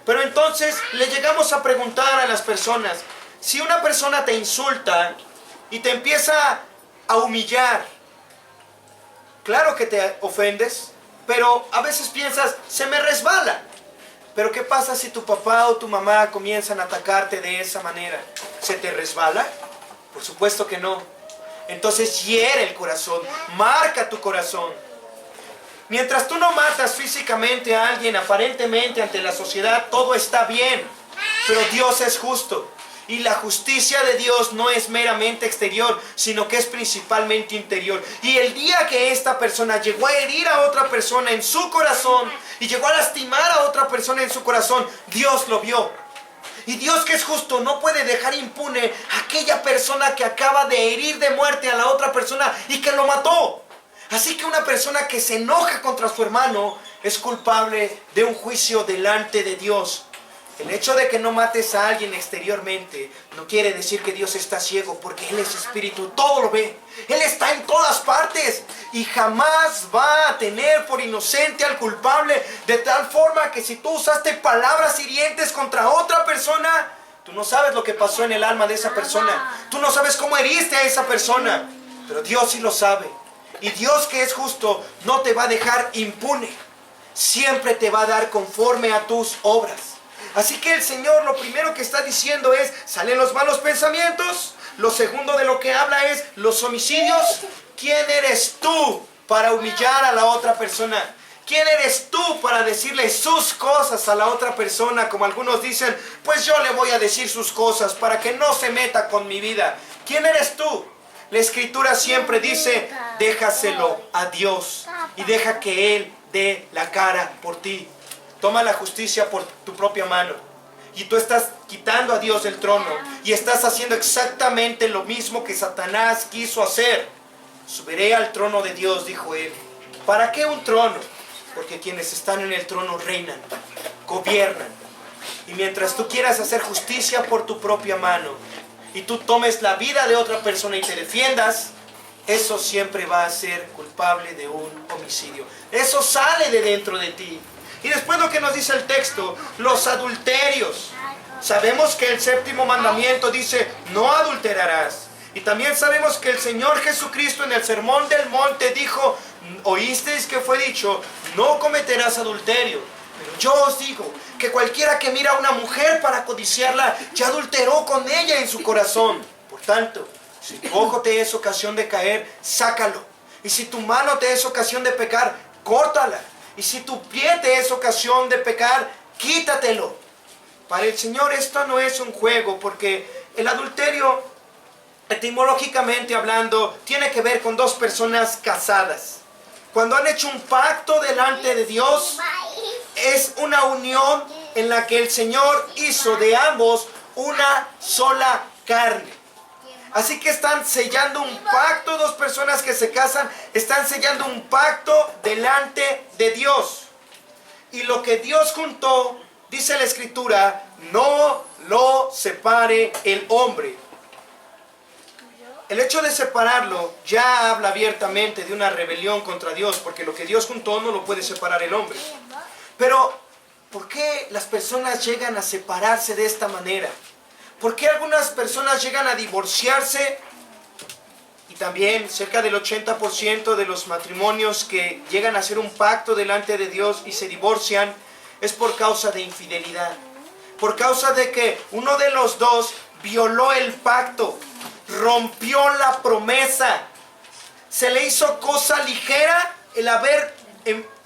Pero entonces le llegamos a preguntar a las personas, si una persona te insulta y te empieza a humillar, claro que te ofendes, pero a veces piensas, se me resbala. Pero ¿qué pasa si tu papá o tu mamá comienzan a atacarte de esa manera? ¿Se te resbala? Por supuesto que no. Entonces hiere el corazón, marca tu corazón. Mientras tú no matas físicamente a alguien, aparentemente ante la sociedad, todo está bien. Pero Dios es justo. Y la justicia de Dios no es meramente exterior, sino que es principalmente interior. Y el día que esta persona llegó a herir a otra persona en su corazón y llegó a lastimar a otra persona en su corazón, Dios lo vio. Y Dios, que es justo, no puede dejar impune a aquella persona que acaba de herir de muerte a la otra persona y que lo mató. Así que una persona que se enoja contra su hermano es culpable de un juicio delante de Dios. El hecho de que no mates a alguien exteriormente no quiere decir que Dios está ciego, porque Él es espíritu, todo lo ve. Él está en todas partes y jamás va a tener por inocente al culpable, de tal forma que si tú usaste palabras hirientes contra otra persona, tú no sabes lo que pasó en el alma de esa persona. Tú no sabes cómo heriste a esa persona, pero Dios sí lo sabe. Y Dios, que es justo, no te va a dejar impune. Siempre te va a dar conforme a tus obras. Así que el Señor lo primero que está diciendo es, salen los malos pensamientos. Lo segundo de lo que habla es los homicidios. ¿Quién eres tú para humillar a la otra persona? ¿Quién eres tú para decirle sus cosas a la otra persona? Como algunos dicen, pues yo le voy a decir sus cosas para que no se meta con mi vida. ¿Quién eres tú? La Escritura siempre dice, déjaselo a Dios y deja que Él dé la cara por ti. Toma la justicia por tu propia mano. Y tú estás quitando a Dios del trono. Y estás haciendo exactamente lo mismo que Satanás quiso hacer. Subiré al trono de Dios, dijo él. ¿Para qué un trono? Porque quienes están en el trono reinan, gobiernan. Y mientras tú quieras hacer justicia por tu propia mano, y tú tomes la vida de otra persona y te defiendas, eso siempre va a ser culpable de un homicidio. Eso sale de dentro de ti. Y después lo que nos dice el texto, los adulterios. Sabemos que el séptimo mandamiento dice, no adulterarás. Y también sabemos que el Señor Jesucristo en el Sermón del Monte dijo, oísteis que fue dicho, no cometerás adulterio. Pero yo os digo que cualquiera que mira a una mujer para codiciarla, ya adulteró con ella en su corazón. Por tanto, si tu ojo te es ocasión de caer, sácalo. Y si tu mano te es ocasión de pecar, córtala. Y si tu pie te es ocasión de pecar, quítatelo. Para el Señor esto no es un juego, porque el adulterio, etimológicamente hablando, tiene que ver con dos personas casadas. Cuando han hecho un pacto delante de Dios, es una unión en la que el Señor hizo de ambos una sola carne. Así que están sellando un pacto, dos personas que se casan, están sellando un pacto delante de Dios. Y lo que Dios juntó, dice la Escritura, no lo separe el hombre. El hecho de separarlo ya habla abiertamente de una rebelión contra Dios, porque lo que Dios juntó no lo puede separar el hombre. Pero, ¿por qué las personas llegan a separarse de esta manera? ¿Por qué algunas personas llegan a divorciarse? Y también cerca del 80% de los matrimonios que llegan a hacer un pacto delante de Dios y se divorcian es por causa de infidelidad. Por causa de que uno de los dos violó el pacto, rompió la promesa. Se le hizo cosa ligera el haber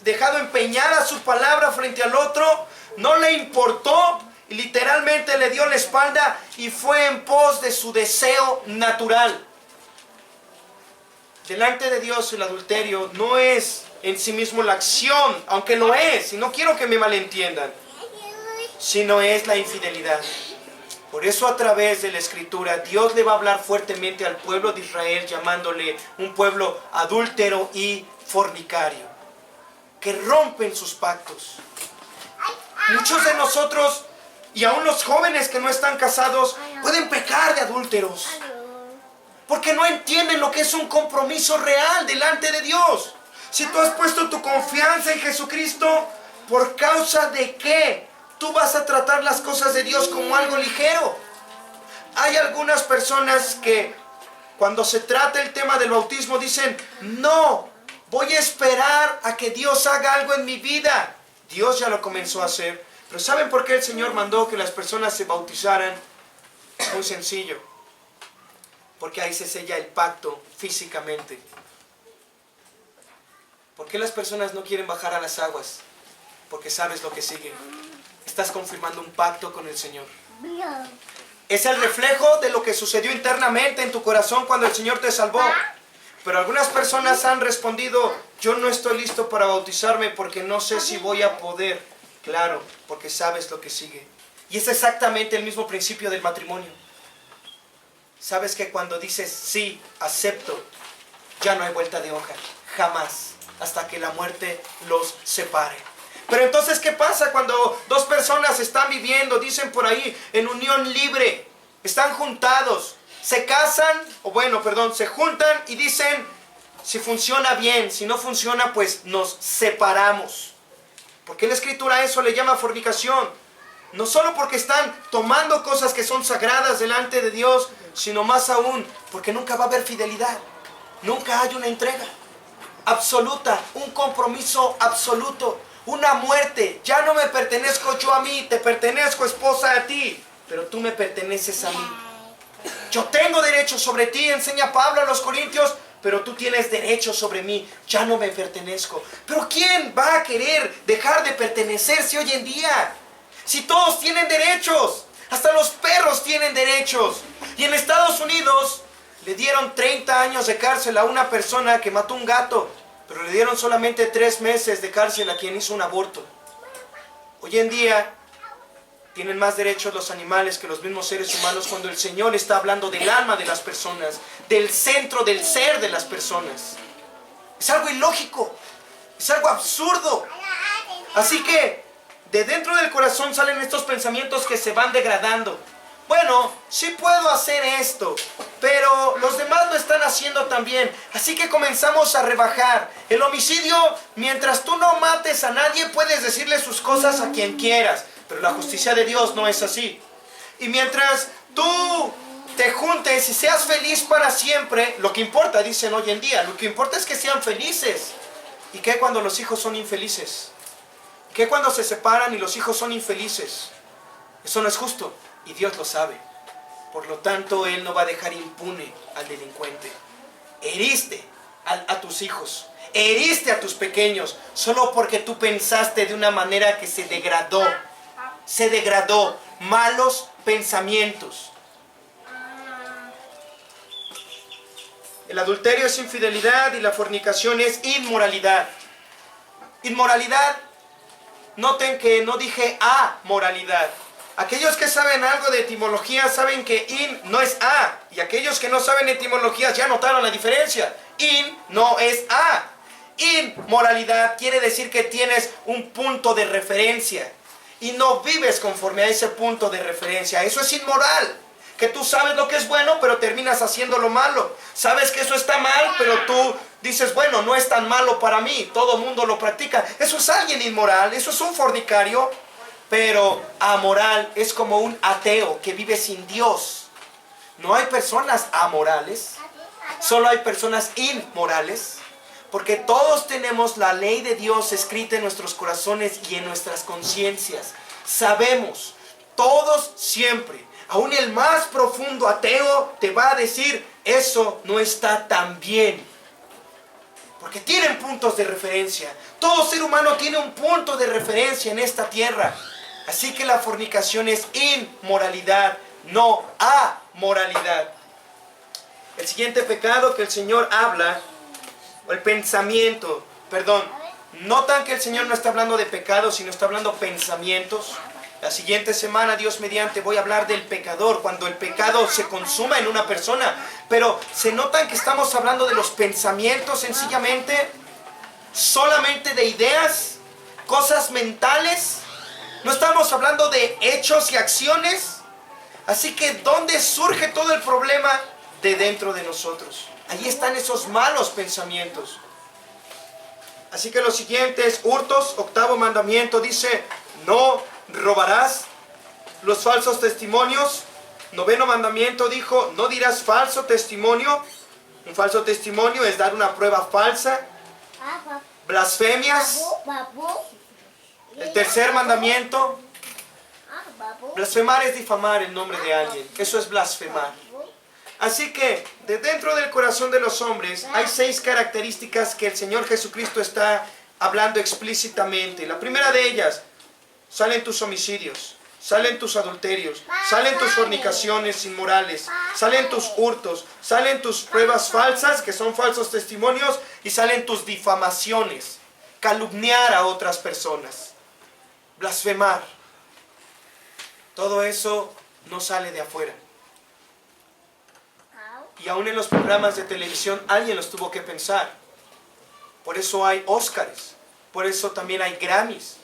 dejado empeñada su palabra frente al otro. No le importó. Y literalmente le dio la espalda y fue en pos de su deseo natural. Delante de Dios el adulterio no es en sí mismo la acción, aunque lo es, y no quiero que me malentiendan, sino es la infidelidad. Por eso a través de la Escritura Dios le va a hablar fuertemente al pueblo de Israel, llamándole un pueblo adúltero y fornicario, que rompen sus pactos. Muchos de nosotros, y aún los jóvenes que no están casados, pueden pecar de adúlteros. Porque no entienden lo que es un compromiso real delante de Dios. Si tú has puesto tu confianza en Jesucristo, ¿por causa de qué tú vas a tratar las cosas de Dios como algo ligero? Hay algunas personas que cuando se trata el tema del bautismo dicen, no, voy a esperar a que Dios haga algo en mi vida. Dios ya lo comenzó a hacer. Pero ¿saben por qué el Señor mandó que las personas se bautizaran? Muy sencillo. Porque ahí se sella el pacto físicamente. ¿Por qué las personas no quieren bajar a las aguas? Porque sabes lo que sigue. Estás confirmando un pacto con el Señor. Es el reflejo de lo que sucedió internamente en tu corazón cuando el Señor te salvó. Pero algunas personas han respondido, yo no estoy listo para bautizarme porque no sé si voy a poder. Claro, porque sabes lo que sigue. Y es exactamente el mismo principio del matrimonio. Sabes que cuando dices sí, acepto, ya no hay vuelta de hoja. Jamás. Hasta que la muerte los separe. Pero entonces, ¿qué pasa cuando dos personas están viviendo, dicen por ahí, en unión libre? Están juntados, se casan, se juntan y dicen, si funciona bien, si no funciona, pues nos separamos. ¿Por qué la Escritura eso le llama fornicación? No solo porque están tomando cosas que son sagradas delante de Dios, sino más aún porque nunca va a haber fidelidad. Nunca hay una entrega absoluta, un compromiso absoluto, una muerte. Ya no me pertenezco yo a mí, te pertenezco, esposa, a ti, pero tú me perteneces a mí. Yo tengo derecho sobre ti, enseña Pablo a los Corintios, pero tú tienes derecho sobre mí, ya no me pertenezco. Pero ¿quién va a querer dejar de pertenecerse hoy en día? Si todos tienen derechos, hasta los perros tienen derechos. Y en Estados Unidos le dieron 30 años de cárcel a una persona que mató un gato, pero le dieron solamente 3 meses de cárcel a quien hizo un aborto. Hoy en día tienen más derechos los animales que los mismos seres humanos cuando el Señor está hablando del alma de las personas, del centro del ser de las personas. Es algo ilógico, es algo absurdo. Así que de dentro del corazón salen estos pensamientos que se van degradando. bueno, sí puedo hacer esto, pero los demás lo están haciendo también. Así que comenzamos a rebajar. El homicidio, mientras tú no mates a nadie, puedes decirle sus cosas a quien quieras. Pero la justicia de Dios no es así. Y mientras tú te juntes y seas feliz para siempre, lo que importa, dicen hoy en día, lo que importa es que sean felices. ¿Y qué cuando los hijos son infelices? ¿Qué cuando se separan y los hijos son infelices? Eso no es justo y Dios lo sabe. Por lo tanto, Él no va a dejar impune al delincuente. Heriste a tus hijos, heriste a tus pequeños, solo porque tú pensaste de una manera que se degradó. Se degradó. Malos pensamientos. El adulterio es infidelidad y la fornicación es inmoralidad. Inmoralidad, noten que no dije amoralidad. Aquellos que saben algo de etimología saben que in no es a. Y aquellos que no saben etimología ya notaron la diferencia. In no es a. Inmoralidad quiere decir que tienes un punto de referencia y no vives conforme a ese punto de referencia. Eso es inmoral. Que tú sabes lo que es bueno, pero terminas haciendo lo malo. Sabes que eso está mal, pero tú dices, bueno, no es tan malo para mí. Todo el mundo lo practica. Eso es alguien inmoral, eso es un fornicario. Pero amoral es como un ateo que vive sin Dios. No hay personas amorales, solo hay personas inmorales. Porque todos tenemos la ley de Dios escrita en nuestros corazones y en nuestras conciencias. Sabemos, todos siempre, aún el más profundo ateo te va a decir, eso no está tan bien. Porque tienen puntos de referencia. Todo ser humano tiene un punto de referencia en esta tierra. Así que la fornicación es inmoralidad, no amoralidad. El siguiente pecado que el Señor habla, o el pensamiento, perdón, notan que el Señor no está hablando de pecados, sino está hablando pensamientos. La siguiente semana, Dios mediante, voy a hablar del pecador, cuando el pecado se consuma en una persona. Pero se notan que estamos hablando de los pensamientos sencillamente, solamente de ideas, cosas mentales. No estamos hablando de hechos y acciones. Así que, ¿dónde surge todo el problema? De dentro de nosotros. Ahí están esos malos pensamientos. Así que lo siguiente es hurtos. Octavo mandamiento dice, no robarás. Los falsos testimonios. Noveno mandamiento dijo, no dirás falso testimonio. Un falso testimonio es dar una prueba falsa. Blasfemias. El tercer mandamiento, blasfemar es difamar el nombre de alguien. Eso es blasfemar. Así que, de dentro del corazón de los hombres, hay 6 características que el Señor Jesucristo está hablando explícitamente. La primera de ellas, salen tus homicidios, salen tus adulterios, salen tus fornicaciones inmorales, salen tus hurtos, salen tus pruebas falsas, que son falsos testimonios, y salen tus difamaciones, calumniar a otras personas. Blasfemar. Todo eso no sale de afuera. Y aún en los programas de televisión alguien los tuvo que pensar. Por eso hay Óscares. Por eso también hay Grammys.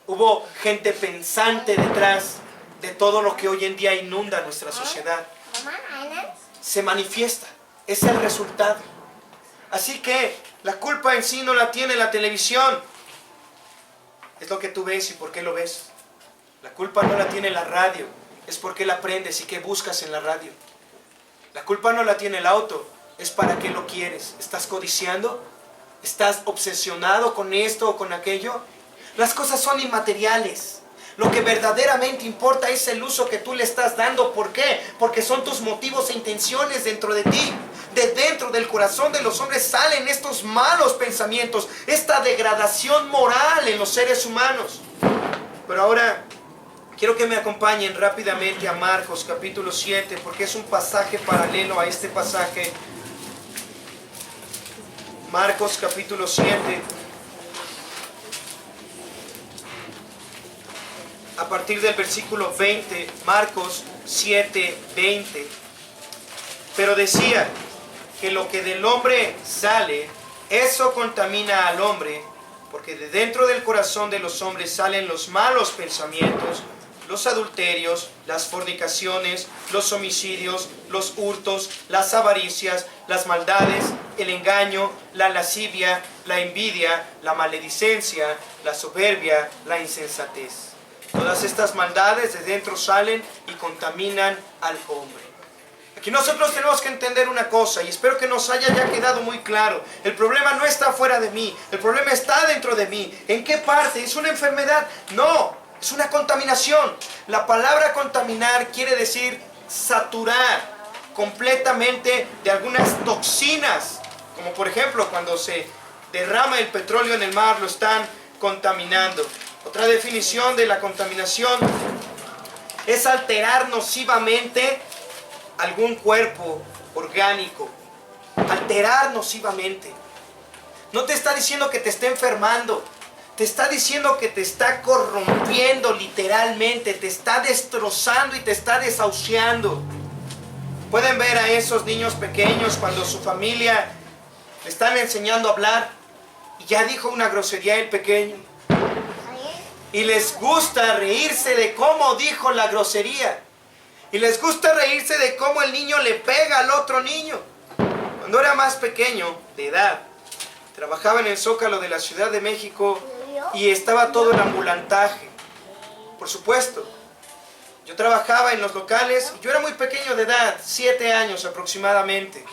Hubo gente pensante detrás de todo lo que hoy en día inunda nuestra sociedad. Se manifiesta. Es el resultado. Así que la culpa en sí no la tiene la televisión. Es lo que tú ves y por qué lo ves. La culpa no la tiene la radio, es por qué la aprendes y qué buscas en la radio. La culpa no la tiene el auto, es para qué lo quieres. ¿Estás codiciando? ¿Estás obsesionado con esto o con aquello? Las cosas son inmateriales. Lo que verdaderamente importa es el uso que tú le estás dando. ¿Por qué? Porque son tus motivos e intenciones dentro de ti. De dentro del corazón de los hombres salen estos malos pensamientos, esta degradación moral en los seres humanos. Pero ahora quiero que me acompañen rápidamente a Marcos capítulo 7, porque es un pasaje paralelo a este pasaje. Marcos capítulo 7. A partir del versículo 20, Marcos 7, 20. Pero decía que lo que del hombre sale, eso contamina al hombre, porque de dentro del corazón de los hombres salen los malos pensamientos, los adulterios, las fornicaciones, los homicidios, los hurtos, las avaricias, las maldades, el engaño, la lascivia, la envidia, la maledicencia, la soberbia, la insensatez. Todas estas maldades de dentro salen y contaminan al hombre. Aquí nosotros tenemos que entender una cosa, y espero que nos haya ya quedado muy claro. El problema no está fuera de mí, el problema está dentro de mí. ¿En qué parte? ¿Es una enfermedad? No, es una contaminación. La palabra contaminar quiere decir saturar completamente de algunas toxinas. Como por ejemplo cuando se derrama el petróleo en el mar, lo están contaminando. Otra definición de la contaminación es alterar nocivamente algún cuerpo orgánico. Alterar nocivamente. No te está diciendo que te esté enfermando. Te está diciendo que te está corrompiendo literalmente. Te está destrozando y te está desahuciando. Pueden ver a esos niños pequeños cuando su familia le están enseñando a hablar y ya dijo una grosería el pequeño. Y les gusta reírse de cómo dijo la grosería. Y les gusta reírse de cómo el niño le pega al otro niño. Cuando era más pequeño, de edad, trabajaba en el Zócalo de la Ciudad de México y estaba todo el ambulantaje. Por supuesto, yo trabajaba en los locales, yo era muy pequeño de edad, 7 años aproximadamente.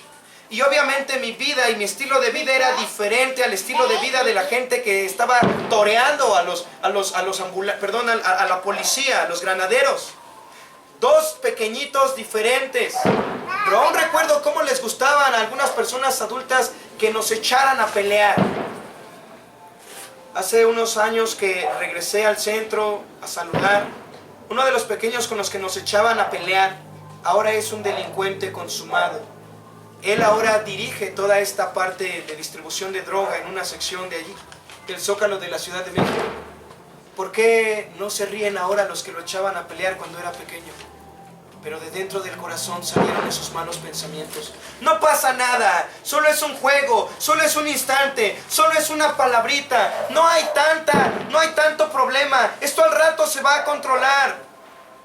Y obviamente mi vida y mi estilo de vida era diferente al estilo de vida de la gente que estaba toreando a la policía, a los granaderos. Dos pequeñitos diferentes. Pero aún recuerdo cómo les gustaban a algunas personas adultas que nos echaran a pelear. Hace unos años que regresé al centro a saludar, uno de los pequeños con los que nos echaban a pelear ahora es un delincuente consumado. Él ahora dirige toda esta parte de distribución de droga en una sección de allí, del Zócalo de la Ciudad de México. ¿Por qué no se ríen ahora los que lo echaban a pelear cuando era pequeño? Pero de dentro del corazón salieron esos malos pensamientos. No pasa nada, solo es un juego, solo es un instante, solo es una palabrita. No hay tanto problema, esto al rato se va a controlar.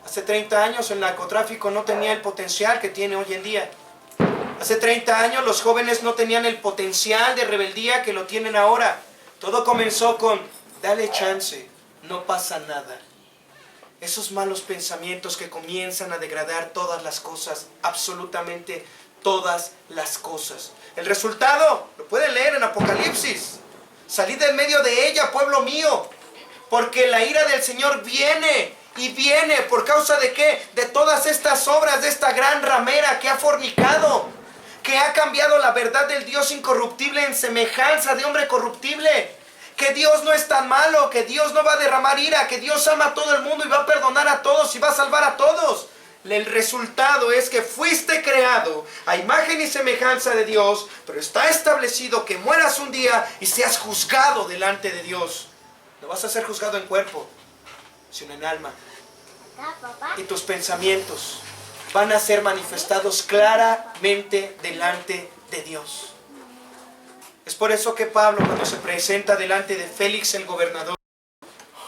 Hace 30 años el narcotráfico no tenía el potencial que tiene hoy en día. Hace 30 años los jóvenes no tenían el potencial de rebeldía que lo tienen ahora. Todo comenzó con, dale chance, no pasa nada. Esos malos pensamientos que comienzan a degradar todas las cosas, absolutamente todas las cosas. El resultado, lo pueden leer en Apocalipsis. Salid del medio de ella, pueblo mío, porque la ira del Señor viene. Y viene, ¿por causa de qué? De todas estas obras de esta gran ramera que ha fornicado, que ha cambiado la verdad del Dios incorruptible en semejanza de hombre corruptible. Que Dios no es tan malo, que Dios no va a derramar ira, que Dios ama a todo el mundo y va a perdonar a todos y va a salvar a todos. El resultado es que fuiste creado a imagen y semejanza de Dios, pero está establecido que mueras un día y seas juzgado delante de Dios. No vas a ser juzgado en cuerpo, sino en alma. Y tus pensamientos van a ser manifestados claramente delante de Dios. Es por eso que Pablo, cuando se presenta delante de Félix el gobernador,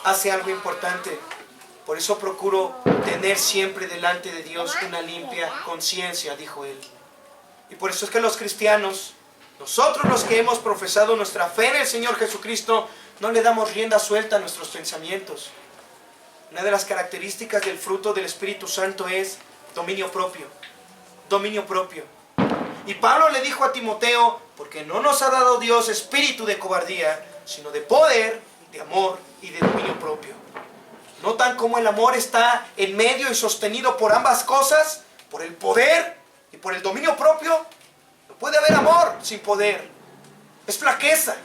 hace algo importante. Por eso procuro tener siempre delante de Dios una limpia conciencia, dijo él. Y por eso es que los cristianos, nosotros los que hemos profesado nuestra fe en el Señor Jesucristo, no le damos rienda suelta a nuestros pensamientos. Una de las características del fruto del Espíritu Santo es dominio propio. Dominio propio. Y Pablo le dijo a Timoteo, porque no nos ha dado Dios espíritu de cobardía, sino de poder, de amor y de dominio propio. ¿Notan cómo el amor está en medio y sostenido por ambas cosas? Por el poder y por el dominio propio. No puede haber amor sin poder. Es flaqueza.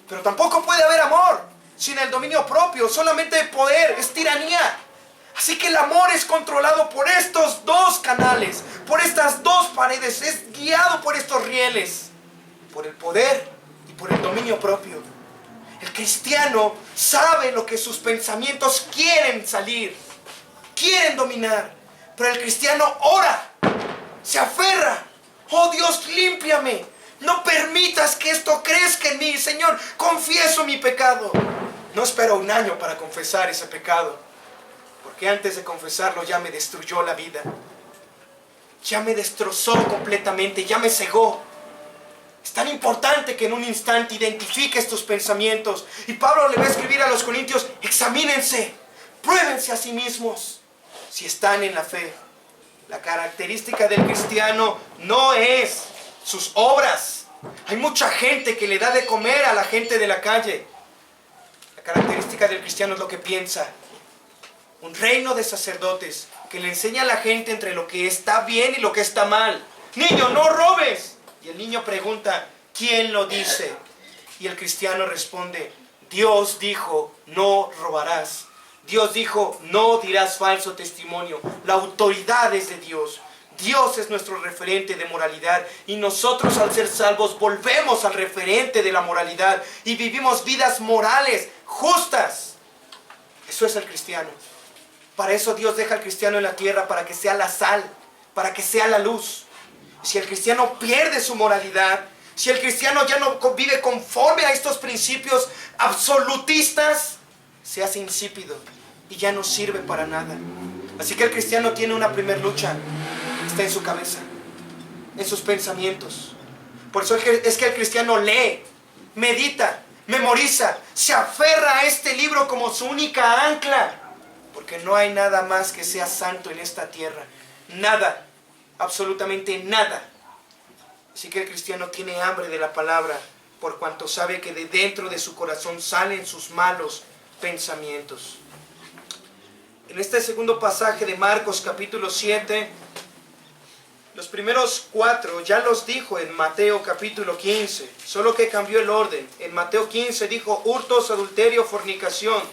Pero tampoco puede haber amor sin el dominio propio. Solamente poder es tiranía. Así que el amor es controlado por estos dos canales, por estas dos paredes, es guiado por estos rieles, por el poder y por el dominio propio. El cristiano sabe lo que sus pensamientos quieren salir, quieren dominar, pero el cristiano ora, se aferra. Oh Dios, límpiame, no permitas que esto crezca en mí, Señor, confieso mi pecado. No espero un año para confesar ese pecado. porque antes de confesarlo ya me destruyó la vida. Ya me destrozó completamente, ya me cegó. Es tan importante que en un instante identifiques tus pensamientos. Y Pablo le va a escribir a los corintios: examínense, pruébense a sí mismos si están en la fe. La característica del cristiano no es sus obras. Hay mucha gente que le da de comer a la gente de la calle. La característica del cristiano es lo que piensa. Un reino de sacerdotes que le enseña a la gente entre lo que está bien y lo que está mal. Niño, no robes. Y el niño pregunta: ¿quién lo dice? Y el cristiano responde: Dios dijo, no robarás. Dios dijo, no dirás falso testimonio. La autoridad es de Dios. Dios es nuestro referente de moralidad. Y nosotros, al ser salvos, volvemos al referente de la moralidad. Y vivimos vidas morales, justas. Eso es el cristiano. Para eso Dios deja al cristiano en la tierra, para que sea la sal, para que sea la luz. Si el cristiano pierde su moralidad, si el cristiano ya no vive conforme a estos principios absolutistas, se hace insípido y ya no sirve para nada. Así que el cristiano tiene una primer lucha. Está en su cabeza, en sus pensamientos. Por eso es que el cristiano lee, medita, memoriza, se aferra a este libro como su única ancla. Porque no hay nada más que sea santo en esta tierra. Nada, absolutamente nada. Así que el cristiano tiene hambre de la palabra, por cuanto sabe que de dentro de su corazón salen sus malos pensamientos. En este segundo pasaje de Marcos capítulo 7, los primeros 4 ya los dijo en Mateo capítulo 15, solo que cambió el orden. En Mateo 15 dijo hurtos, adulterio, fornicación,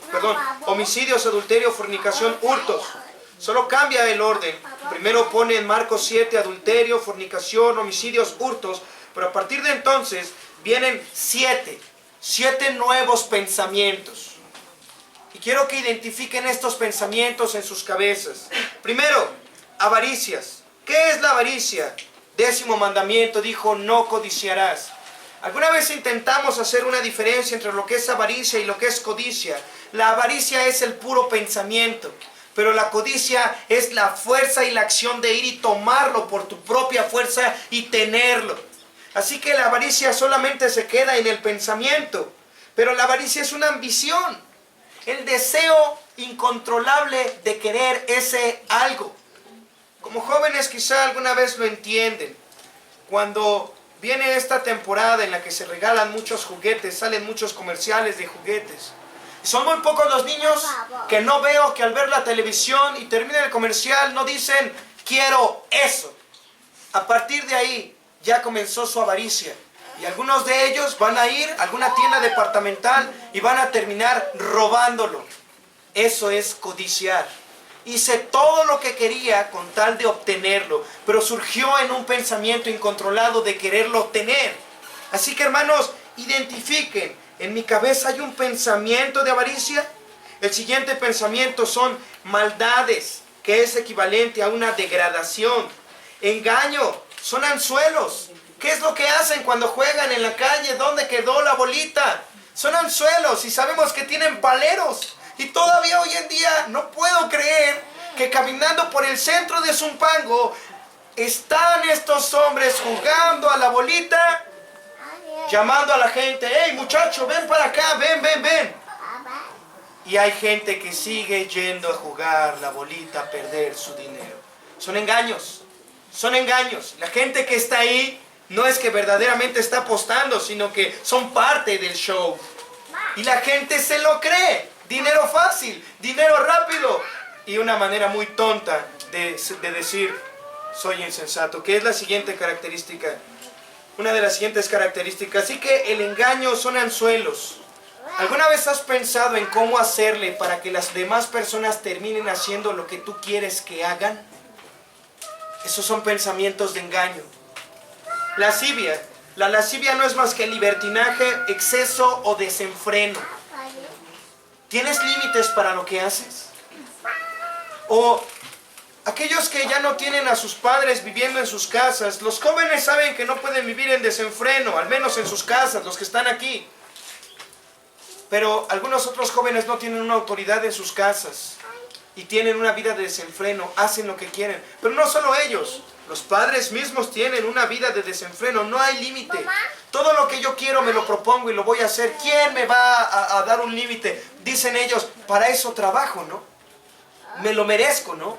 homicidios, adulterio, fornicación, hurtos. Solo cambia el orden. Primero pone en Marcos 7 adulterio, fornicación, homicidios, hurtos, pero a partir de entonces vienen 7 nuevos pensamientos. Y quiero que identifiquen estos pensamientos en sus cabezas. Primero, avaricias. ¿Qué es la avaricia? 10º mandamiento dijo, no codiciarás. ¿Alguna vez intentamos hacer una diferencia entre lo que es avaricia y lo que es codicia? La avaricia es el puro pensamiento, pero la codicia es la fuerza y la acción de ir y tomarlo por tu propia fuerza y tenerlo. Así que la avaricia solamente se queda en el pensamiento, pero la avaricia es una ambición, el deseo incontrolable de querer ese algo. Como jóvenes quizá alguna vez lo entienden. Cuando viene esta temporada en la que se regalan muchos juguetes, salen muchos comerciales de juguetes. Y son muy pocos los niños que no veo que al ver la televisión y termina el comercial no dicen, quiero eso. A partir de ahí ya comenzó su avaricia. Y algunos de ellos van a ir a alguna tienda departamental y van a terminar robándolo. Eso es codiciar. Hice todo lo que quería con tal de obtenerlo, pero surgió en un pensamiento incontrolado de quererlo tener. Así que hermanos, identifiquen, en mi cabeza hay un pensamiento de avaricia. El siguiente pensamiento son maldades, que es equivalente a una degradación. Engaño, son anzuelos. ¿Qué es lo que hacen cuando juegan en la calle? ¿Dónde quedó la bolita? Son anzuelos y sabemos que tienen paleros. Y todavía hoy en día no puedo creer que caminando por el centro de Zumpango están estos hombres jugando a la bolita, llamando a la gente, hey muchacho, ven para acá, ven. Y hay gente que sigue yendo a jugar la bolita a perder su dinero. Son engaños. La gente que está ahí no es que verdaderamente está apostando, sino que son parte del show. Y la gente se lo cree. Dinero fácil, dinero rápido. Y una manera muy tonta de decir, soy insensato. ¿Qué es la siguiente característica? Una de las siguientes características. Así que el engaño son anzuelos. ¿Alguna vez has pensado en cómo hacerle para que las demás personas terminen haciendo lo que tú quieres que hagan? Esos son pensamientos de engaño. Lascivia. La lascivia no es más que libertinaje, exceso o desenfreno. ¿Tienes límites para lo que haces? O aquellos que ya no tienen a sus padres viviendo en sus casas, los jóvenes saben que no pueden vivir en desenfreno, al menos en sus casas, los que están aquí. Pero algunos otros jóvenes no tienen una autoridad en sus casas. y tienen una vida de desenfreno, hacen lo que quieren. Pero no solo ellos, los padres mismos tienen una vida de desenfreno, no hay límite. Todo lo que yo quiero me lo propongo y lo voy a hacer. ¿Quién me va a dar un límite? Dicen ellos, para eso trabajo, ¿no? Me lo merezco, ¿no?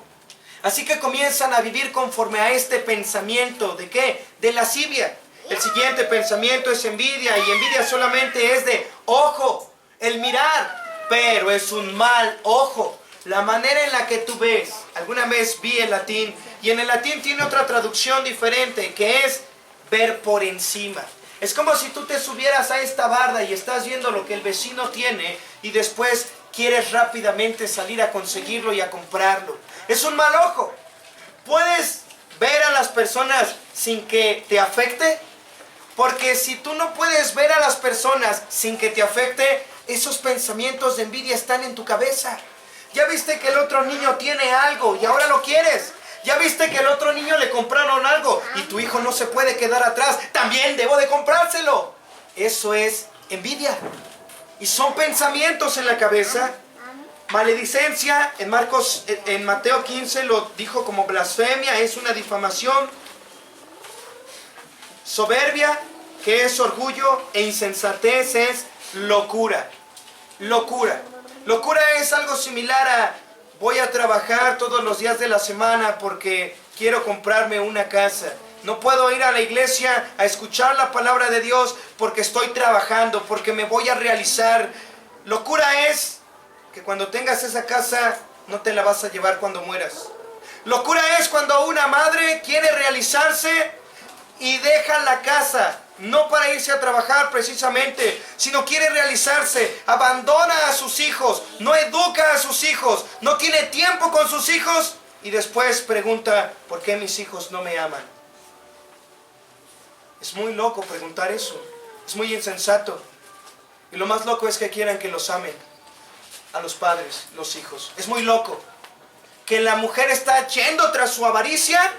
Así que comienzan a vivir conforme a este pensamiento. ¿De qué? De lascivia. El siguiente pensamiento es envidia, y envidia solamente es de ojo, el mirar, pero es un mal ojo. La manera en la que tú ves. Alguna vez vi el latín, y en el latín tiene otra traducción diferente, que es ver por encima. Es como si tú te subieras a esta barda y estás viendo lo que el vecino tiene, y después quieres rápidamente salir a conseguirlo y a comprarlo. Es un mal ojo. ¿Puedes ver a las personas sin que te afecte? Porque si tú no puedes ver a las personas sin que te afecte, esos pensamientos de envidia están en tu cabeza. Ya viste que el otro niño tiene algo y ahora lo quieres. Ya viste que el otro niño le compraron algo y tu hijo no se puede quedar atrás. También debo de comprárselo. Eso es envidia. Y son pensamientos en la cabeza. Maledicencia, en Mateo 15 lo dijo como blasfemia, es una difamación. Soberbia, que es orgullo, e insensatez es locura. Locura. Locura es algo similar a voy a trabajar todos los días de la semana porque quiero comprarme una casa. No puedo ir a la iglesia a escuchar la palabra de Dios porque estoy trabajando, porque me voy a realizar. Locura es que cuando tengas esa casa no te la vas a llevar cuando mueras. Locura es cuando una madre quiere realizarse y deja la casa, no para irse a trabajar precisamente, sino quiere realizarse, abandona a sus hijos, no educa a sus hijos, no tiene tiempo con sus hijos y después pregunta, ¿por qué mis hijos no me aman? Es muy loco preguntar eso, es muy insensato. Y lo más loco es que quieran que los amen, a los padres, los hijos. Es muy loco que la mujer está yendo tras su avaricia,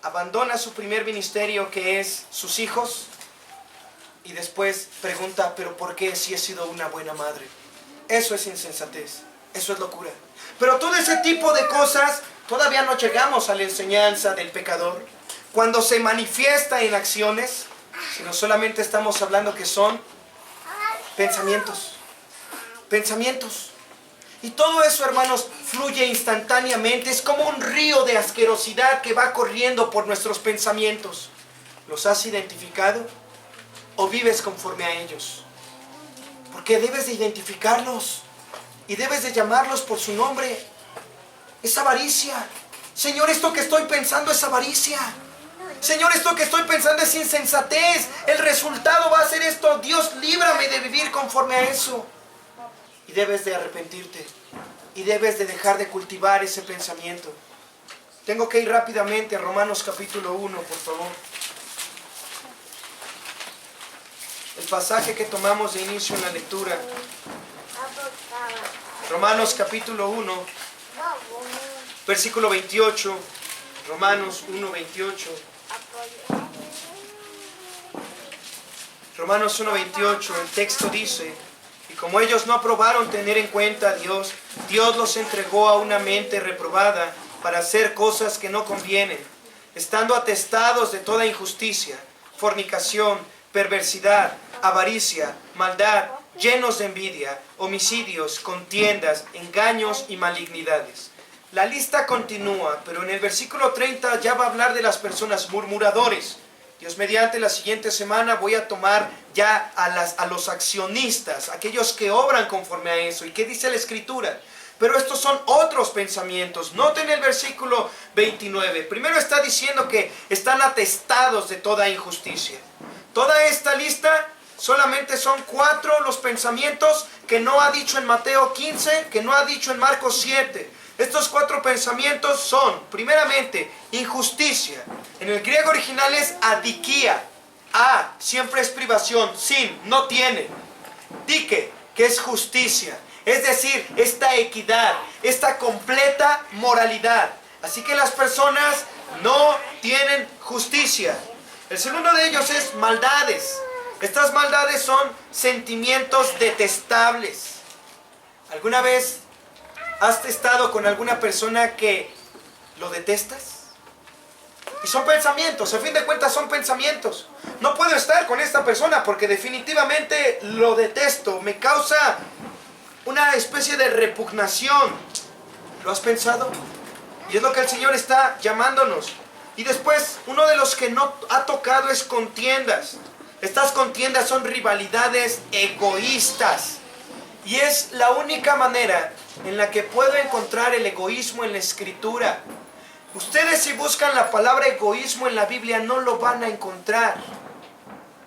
abandona su primer ministerio que es sus hijos y después pregunta, ¿pero por qué si he sido una buena madre? Eso es insensatez, eso es locura. Pero todo ese tipo de cosas, todavía no llegamos a la enseñanza del pecador, cuando se manifiesta en acciones, sino solamente estamos hablando que son pensamientos. Pensamientos. Y todo eso, hermanos, fluye instantáneamente. Es como un río de asquerosidad que va corriendo por nuestros pensamientos. ¿Los has identificado? ¿O vives conforme a ellos? Porque debes de identificarlos y debes de llamarlos por su nombre. Es avaricia. Señor, esto que estoy pensando es avaricia. Señor, esto que estoy pensando es insensatez. El resultado va a ser esto. Dios, líbrame de vivir conforme a eso. Y debes de arrepentirte. Y debes de dejar de cultivar ese pensamiento. Tengo que ir rápidamente a Romanos capítulo 1, por favor. El pasaje que tomamos de inicio en la lectura. Romanos capítulo 1, versículo 28. Romanos 1, 28. Romanos 1, 28, el texto dice: y como ellos no aprobaron tener en cuenta a Dios, Dios los entregó a una mente reprobada para hacer cosas que no convienen, estando atestados de toda injusticia, fornicación, perversidad, avaricia, maldad, llenos de envidia, homicidios, contiendas, engaños y malignidades. La lista continúa, pero en el versículo 30 ya va a hablar de las personas murmuradores. Dios mediante, la siguiente semana voy a tomar ya a los accionistas, aquellos que obran conforme a eso. ¿Y qué dice la Escritura? Pero estos son otros pensamientos. Noten el versículo 29. Primero está diciendo que están atestados de toda injusticia. Toda esta lista solamente son 4 los pensamientos que no ha dicho en Mateo 15, que no ha dicho en Marcos 7. Estos 4 pensamientos son, primeramente, injusticia. En el griego original es adikia. A, siempre es privación. Sin, no tiene. Dike, que es justicia. Es decir, esta equidad, esta completa moralidad. Así que las personas no tienen justicia. El segundo de ellos es maldades. Estas maldades son sentimientos detestables. ¿Alguna vez ¿Has estado con alguna persona que lo detestas? Y son pensamientos, a fin de cuentas son pensamientos. No puedo estar con esta persona porque definitivamente lo detesto. Me causa una especie de repugnación. ¿Lo has pensado? Y es lo que el Señor está llamándonos. Y después, uno de los que no ha tocado es contiendas. Estas contiendas son rivalidades egoístas. Y es la única manera en la que puedo encontrar el egoísmo en la Escritura. Ustedes, si buscan la palabra egoísmo en la Biblia, no lo van a encontrar.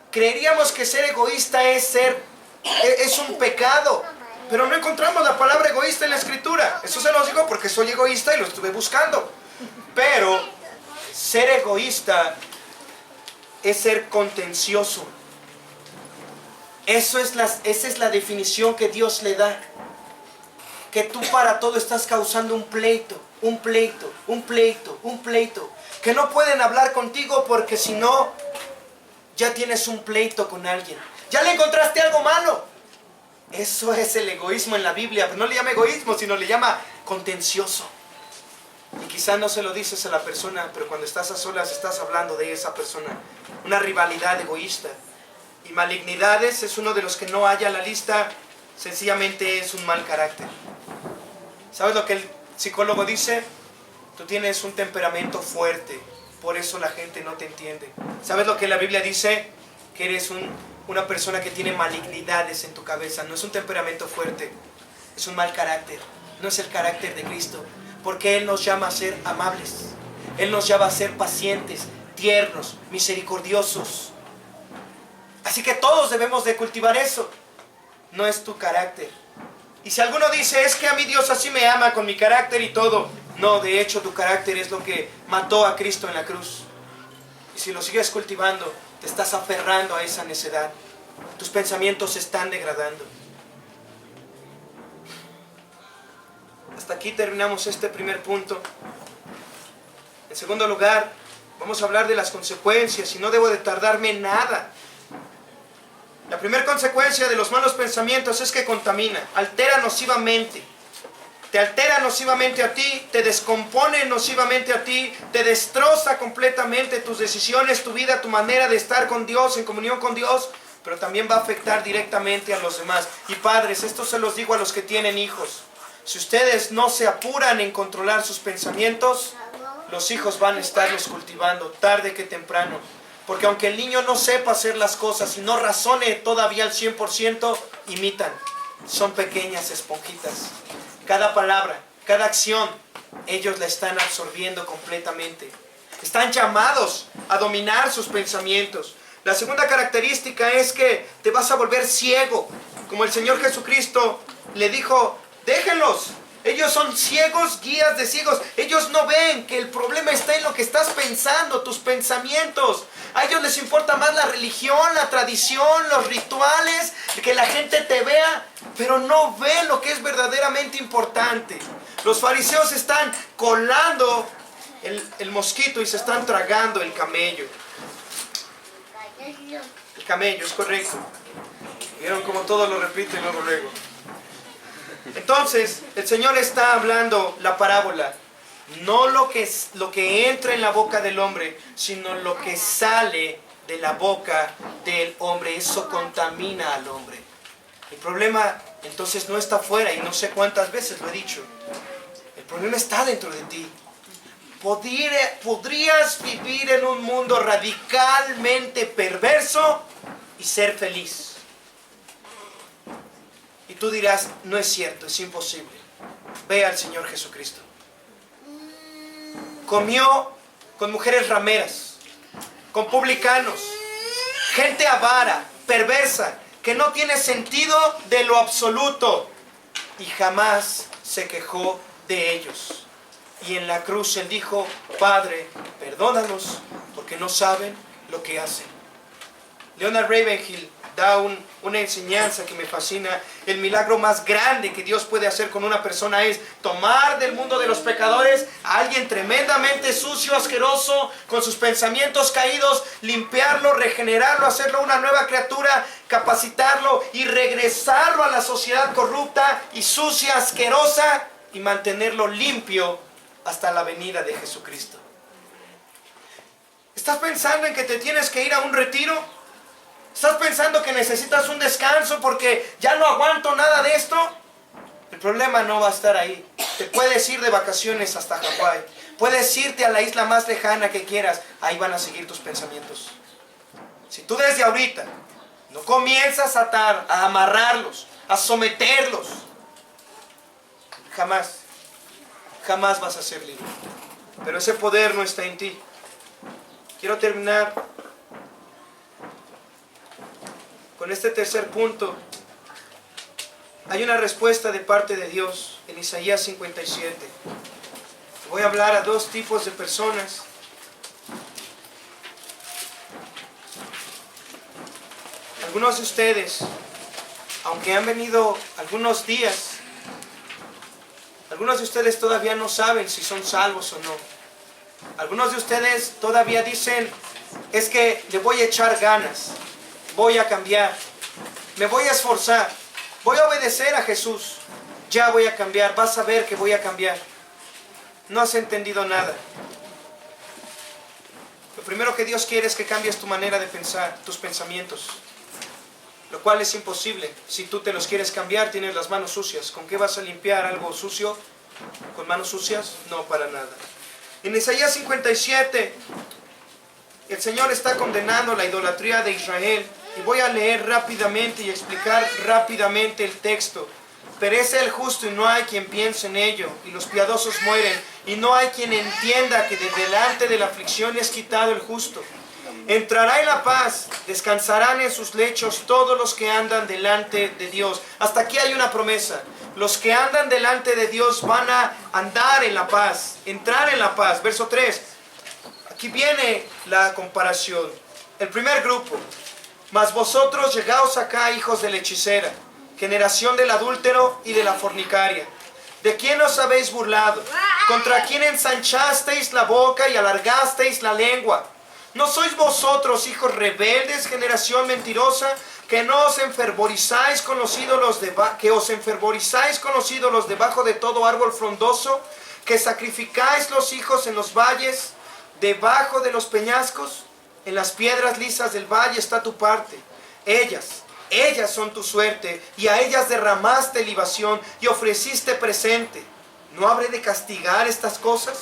Creeríamos que ser egoísta es un pecado, pero no encontramos la palabra egoísta en la Escritura. Eso se los digo porque soy egoísta y lo estuve buscando. Pero ser egoísta es ser contencioso. Esa es la definición que Dios le da. Que tú para todo estás causando un pleito, un pleito, un pleito, un pleito. Que no pueden hablar contigo porque si no, ya tienes un pleito con alguien. Ya le encontraste algo malo. Eso es el egoísmo en la Biblia. No le llama egoísmo, sino le llama contencioso. Y quizá no se lo dices a la persona, pero cuando estás a solas estás hablando de esa persona. Una rivalidad egoísta. Y malignidades es uno de los que no haya la lista. Sencillamente es un mal carácter. ¿Sabes lo que el psicólogo dice? Tú tienes un temperamento fuerte, por eso la gente no te entiende. ¿Sabes lo que la Biblia dice? Que eres una persona que tiene malignidades en tu cabeza. No es un temperamento fuerte, es un mal carácter. No es el carácter de Cristo, porque Él nos llama a ser amables. Él nos llama a ser pacientes, tiernos, misericordiosos. Así que todos debemos de cultivar eso. No es tu carácter. Y si alguno dice, es que a mí Dios así me ama con mi carácter y todo. No, de hecho tu carácter es lo que mató a Cristo en la cruz. Y si lo sigues cultivando, te estás aferrando a esa necedad. Tus pensamientos se están degradando. Hasta aquí terminamos este primer punto. En segundo lugar, vamos a hablar de las consecuencias y no debo de tardarme nada. La primera consecuencia de los malos pensamientos es que contamina, altera nocivamente. Te altera nocivamente a ti, te descompone nocivamente a ti, te destroza completamente tus decisiones, tu vida, tu manera de estar con Dios, en comunión con Dios, pero también va a afectar directamente a los demás. Y padres, esto se los digo a los que tienen hijos. Si ustedes no se apuran en controlar sus pensamientos, los hijos van a estarlos cultivando tarde que temprano. Porque aunque el niño no sepa hacer las cosas y no razone todavía al 100%, imitan. Son pequeñas esponjitas. Cada palabra, cada acción, ellos la están absorbiendo completamente. Están llamados a dominar sus pensamientos. La segunda característica es que te vas a volver ciego. Como el Señor Jesucristo le dijo, déjenlos. Ellos son ciegos, guías de ciegos. Ellos no ven que el problema está en lo que estás pensando, tus pensamientos. A ellos les importa más la religión, la tradición, los rituales, que la gente te vea, pero no ven lo que es verdaderamente importante. Los fariseos están colando el mosquito y se están tragando el camello. El camello, es correcto. Vieron como todo lo repite luego. Entonces, el Señor está hablando la parábola. No lo que entra en la boca del hombre, sino lo que sale de la boca del hombre. Eso contamina al hombre. El problema entonces no está afuera, y no sé cuántas veces lo he dicho. El problema está dentro de ti. Podrías vivir en un mundo radicalmente perverso y ser feliz. Y tú dirás, no es cierto, es imposible. Ve al Señor Jesucristo. Comió con mujeres rameras, con publicanos, gente avara, perversa, que no tiene sentido de lo absoluto. Y jamás se quejó de ellos. Y en la cruz Él dijo, Padre, perdónalos, porque no saben lo que hacen. Leonard Ravenhill da una enseñanza que me fascina. El milagro más grande que Dios puede hacer con una persona es tomar del mundo de los pecadores a alguien tremendamente sucio, asqueroso, con sus pensamientos caídos, limpiarlo, regenerarlo, hacerlo una nueva criatura, capacitarlo y regresarlo a la sociedad corrupta y sucia, asquerosa, y mantenerlo limpio hasta la venida de Jesucristo. ¿Estás pensando en que te tienes que ir a un retiro? ¿Estás pensando que necesitas un descanso porque ya no aguanto nada de esto? El problema no va a estar ahí. Te puedes ir de vacaciones hasta Hawái. Puedes irte a la isla más lejana que quieras. Ahí van a seguir tus pensamientos. Si tú desde ahorita no comienzas a atar, a amarrarlos, a someterlos, jamás vas a ser libre. Pero ese poder no está en ti. Quiero terminar con este tercer punto. Hay una respuesta de parte de Dios en Isaías 57. Voy a hablar a dos tipos de personas. Algunos de ustedes, aunque han venido algunos días, algunos de ustedes todavía no saben si son salvos o no. Algunos de ustedes todavía dicen, es que le voy a echar ganas, voy a cambiar, me voy a esforzar, voy a obedecer a Jesús, ya voy a cambiar, vas a ver que voy a cambiar. No has entendido nada. Lo primero que Dios quiere es que cambies tu manera de pensar, tus pensamientos. Lo cual es imposible. Si tú te los quieres cambiar, tienes las manos sucias. ¿Con qué vas a limpiar algo sucio? ¿Con manos sucias? No, para nada. En Isaías 57, el Señor está condenando la idolatría de Israel. Y voy a leer rápidamente y explicar rápidamente el texto. Perece el justo y no hay quien piense en ello, y los piadosos mueren, y no hay quien entienda que de delante de la aflicción es quitado el justo. Entrará en la paz, descansarán en sus lechos todos los que andan delante de Dios. Hasta aquí hay una promesa. Los que andan delante de Dios van a andar en la paz, entrar en la paz. Verso 3. Aquí viene la comparación. El primer grupo. Mas vosotros llegaos acá, hijos de la hechicera, generación del adúltero y de la fornicaria. ¿De quién os habéis burlado? ¿Contra quién ensanchasteis la boca y alargasteis la lengua? ¿No sois vosotros, hijos rebeldes, generación mentirosa, que no os enfervorizáis con los ídolos debajo de todo árbol frondoso, que sacrificáis los hijos en los valles, debajo de los peñascos? En las piedras lisas del valle está tu parte. Ellas son tu suerte, y a ellas derramaste libación y ofreciste presente. ¿No habré de castigar estas cosas?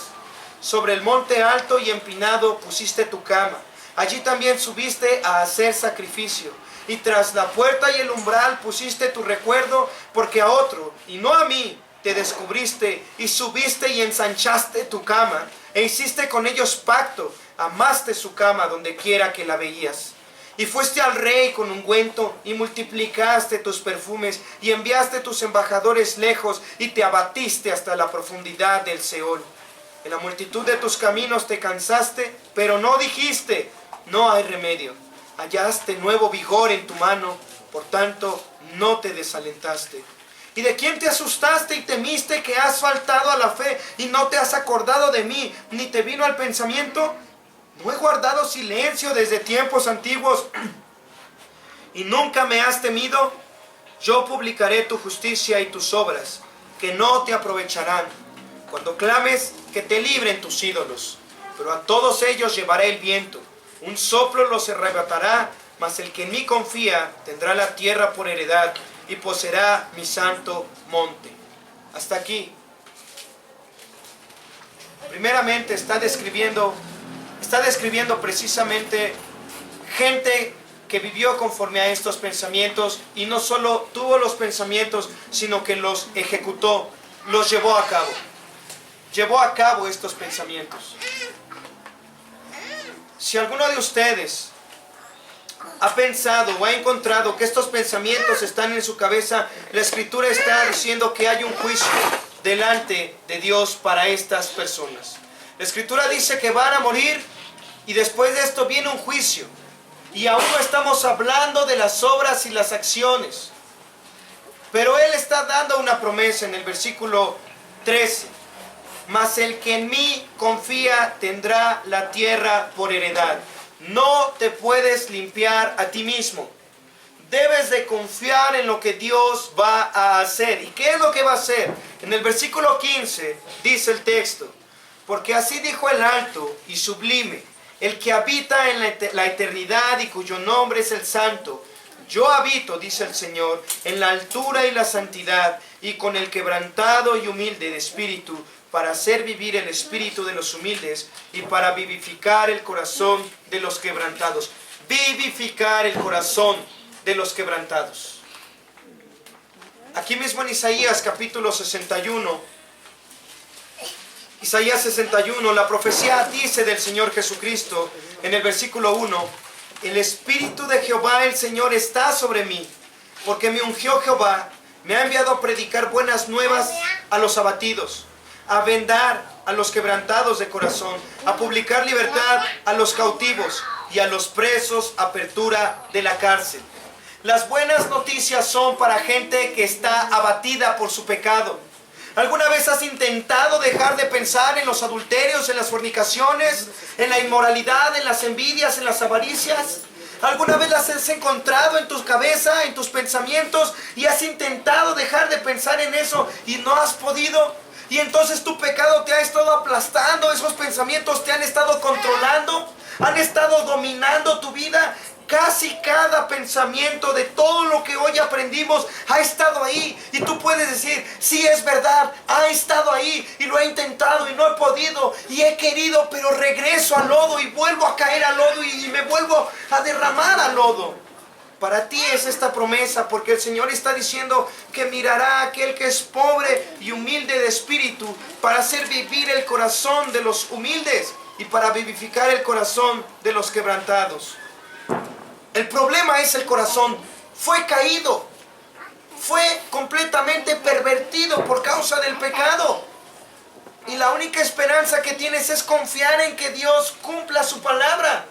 Sobre el monte alto y empinado pusiste tu cama. Allí también subiste a hacer sacrificio. Y tras la puerta y el umbral pusiste tu recuerdo, porque a otro, y no a mí, te descubriste, y subiste y ensanchaste tu cama, e hiciste con ellos pacto, amaste su cama donde quiera que la veías. Y fuiste al rey con ungüento, y multiplicaste tus perfumes, y enviaste tus embajadores lejos, y te abatiste hasta la profundidad del Seol. En la multitud de tus caminos te cansaste, pero no dijiste, no hay remedio. Hallaste nuevo vigor en tu mano, por tanto no te desalentaste. ¿Y de quién te asustaste y temiste que has faltado a la fe y no te has acordado de mí, ni te vino al pensamiento? ¿No he guardado silencio desde tiempos antiguos y nunca me has temido? Yo publicaré tu justicia y tus obras, que no te aprovecharán. Cuando clames, que te libren tus ídolos. Pero a todos ellos llevaré el viento. Un soplo los arrebatará, mas el que en mí confía tendrá la tierra por heredad y poseerá mi santo monte. Hasta aquí. Primeramente está describiendo precisamente gente que vivió conforme a estos pensamientos, y no solo tuvo los pensamientos, sino que los ejecutó, los llevó a cabo. Llevó a cabo estos pensamientos. Si alguno de ustedes ha pensado o ha encontrado que estos pensamientos están en su cabeza, la Escritura está diciendo que hay un juicio delante de Dios para estas personas. La Escritura dice que van a morir y después de esto viene un juicio. Y aún no estamos hablando de las obras y las acciones. Pero Él está dando una promesa en el versículo 13. Mas el que en mí confía tendrá la tierra por heredad. No te puedes limpiar a ti mismo. debes de confiar en lo que Dios va a hacer. ¿Y qué es lo que va a hacer? En el versículo 15 dice el texto: porque así dijo el alto y sublime, el que habita en la eternidad y cuyo nombre es el Santo. Yo habito, dice el Señor, en la altura y la santidad, y con el quebrantado y humilde de espíritu, para hacer vivir el espíritu de los humildes y para vivificar el corazón de los quebrantados. Vivificar el corazón de los quebrantados. Aquí mismo en Isaías capítulo 61, Isaías 61, la profecía dice del Señor Jesucristo en el versículo 1: el Espíritu de Jehová el Señor está sobre mí, porque me ungió Jehová, me ha enviado a predicar buenas nuevas a los abatidos, a vendar a los quebrantados de corazón, a publicar libertad a los cautivos y a los presos apertura de la cárcel. Las buenas noticias son para gente que está abatida por su pecado. ¿Alguna vez has intentado dejar de pensar en los adulterios, en las fornicaciones, en la inmoralidad, en las envidias, en las avaricias? ¿Alguna vez las has encontrado en tu cabeza, en tus pensamientos, y has intentado dejar de pensar en eso y no has podido? Y entonces tu pecado te ha estado aplastando, esos pensamientos te han estado controlando, han estado dominando tu vida. Casi cada pensamiento de todo lo que hoy aprendimos ha estado ahí. Y tú puedes decir: sí, es verdad, ha estado ahí y lo he intentado y no he podido y he querido, pero regreso al lodo y vuelvo a caer al lodo y me vuelvo a derramar al lodo. Para ti es esta promesa, porque el Señor está diciendo que mirará a aquel que es pobre y humilde de espíritu para hacer vivir el corazón de los humildes y para vivificar el corazón de los quebrantados. El problema es el corazón. Fue caído, fue completamente pervertido por causa del pecado. Y la única esperanza que tienes es confiar en que Dios cumpla su palabra.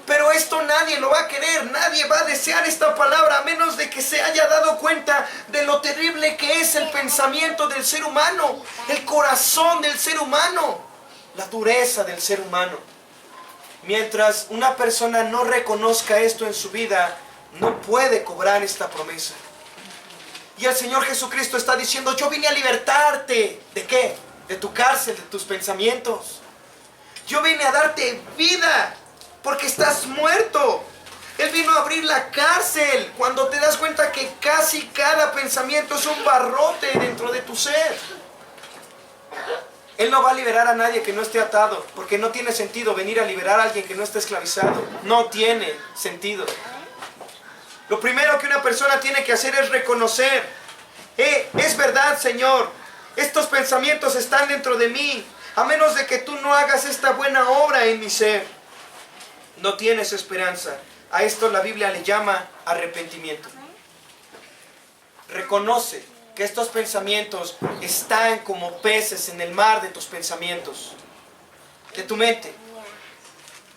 Pero esto nadie lo va a querer, nadie va a desear esta palabra a menos de que se haya dado cuenta de lo terrible que es el pensamiento del ser humano, el corazón del ser humano, la dureza del ser humano. Mientras una persona no reconozca esto en su vida, no puede cobrar esta promesa. Y el Señor Jesucristo está diciendo: yo vine a libertarte. ¿De qué? De tu cárcel, de tus pensamientos. Yo vine a darte vida, porque estás muerto. Él vino a abrir la cárcel cuando te das cuenta que casi cada pensamiento es un barrote dentro de tu ser. Él no va a liberar a nadie que no esté atado, porque no tiene sentido venir a liberar a alguien que no esté esclavizado. No tiene sentido. Lo primero que una persona tiene que hacer es reconocer: es verdad, Señor, estos pensamientos están dentro de mí. A menos de que tú no hagas esta buena obra en mi ser, no tienes esperanza. A esto la Biblia le llama arrepentimiento. Reconoce que estos pensamientos están como peces en el mar de tus pensamientos, de tu mente.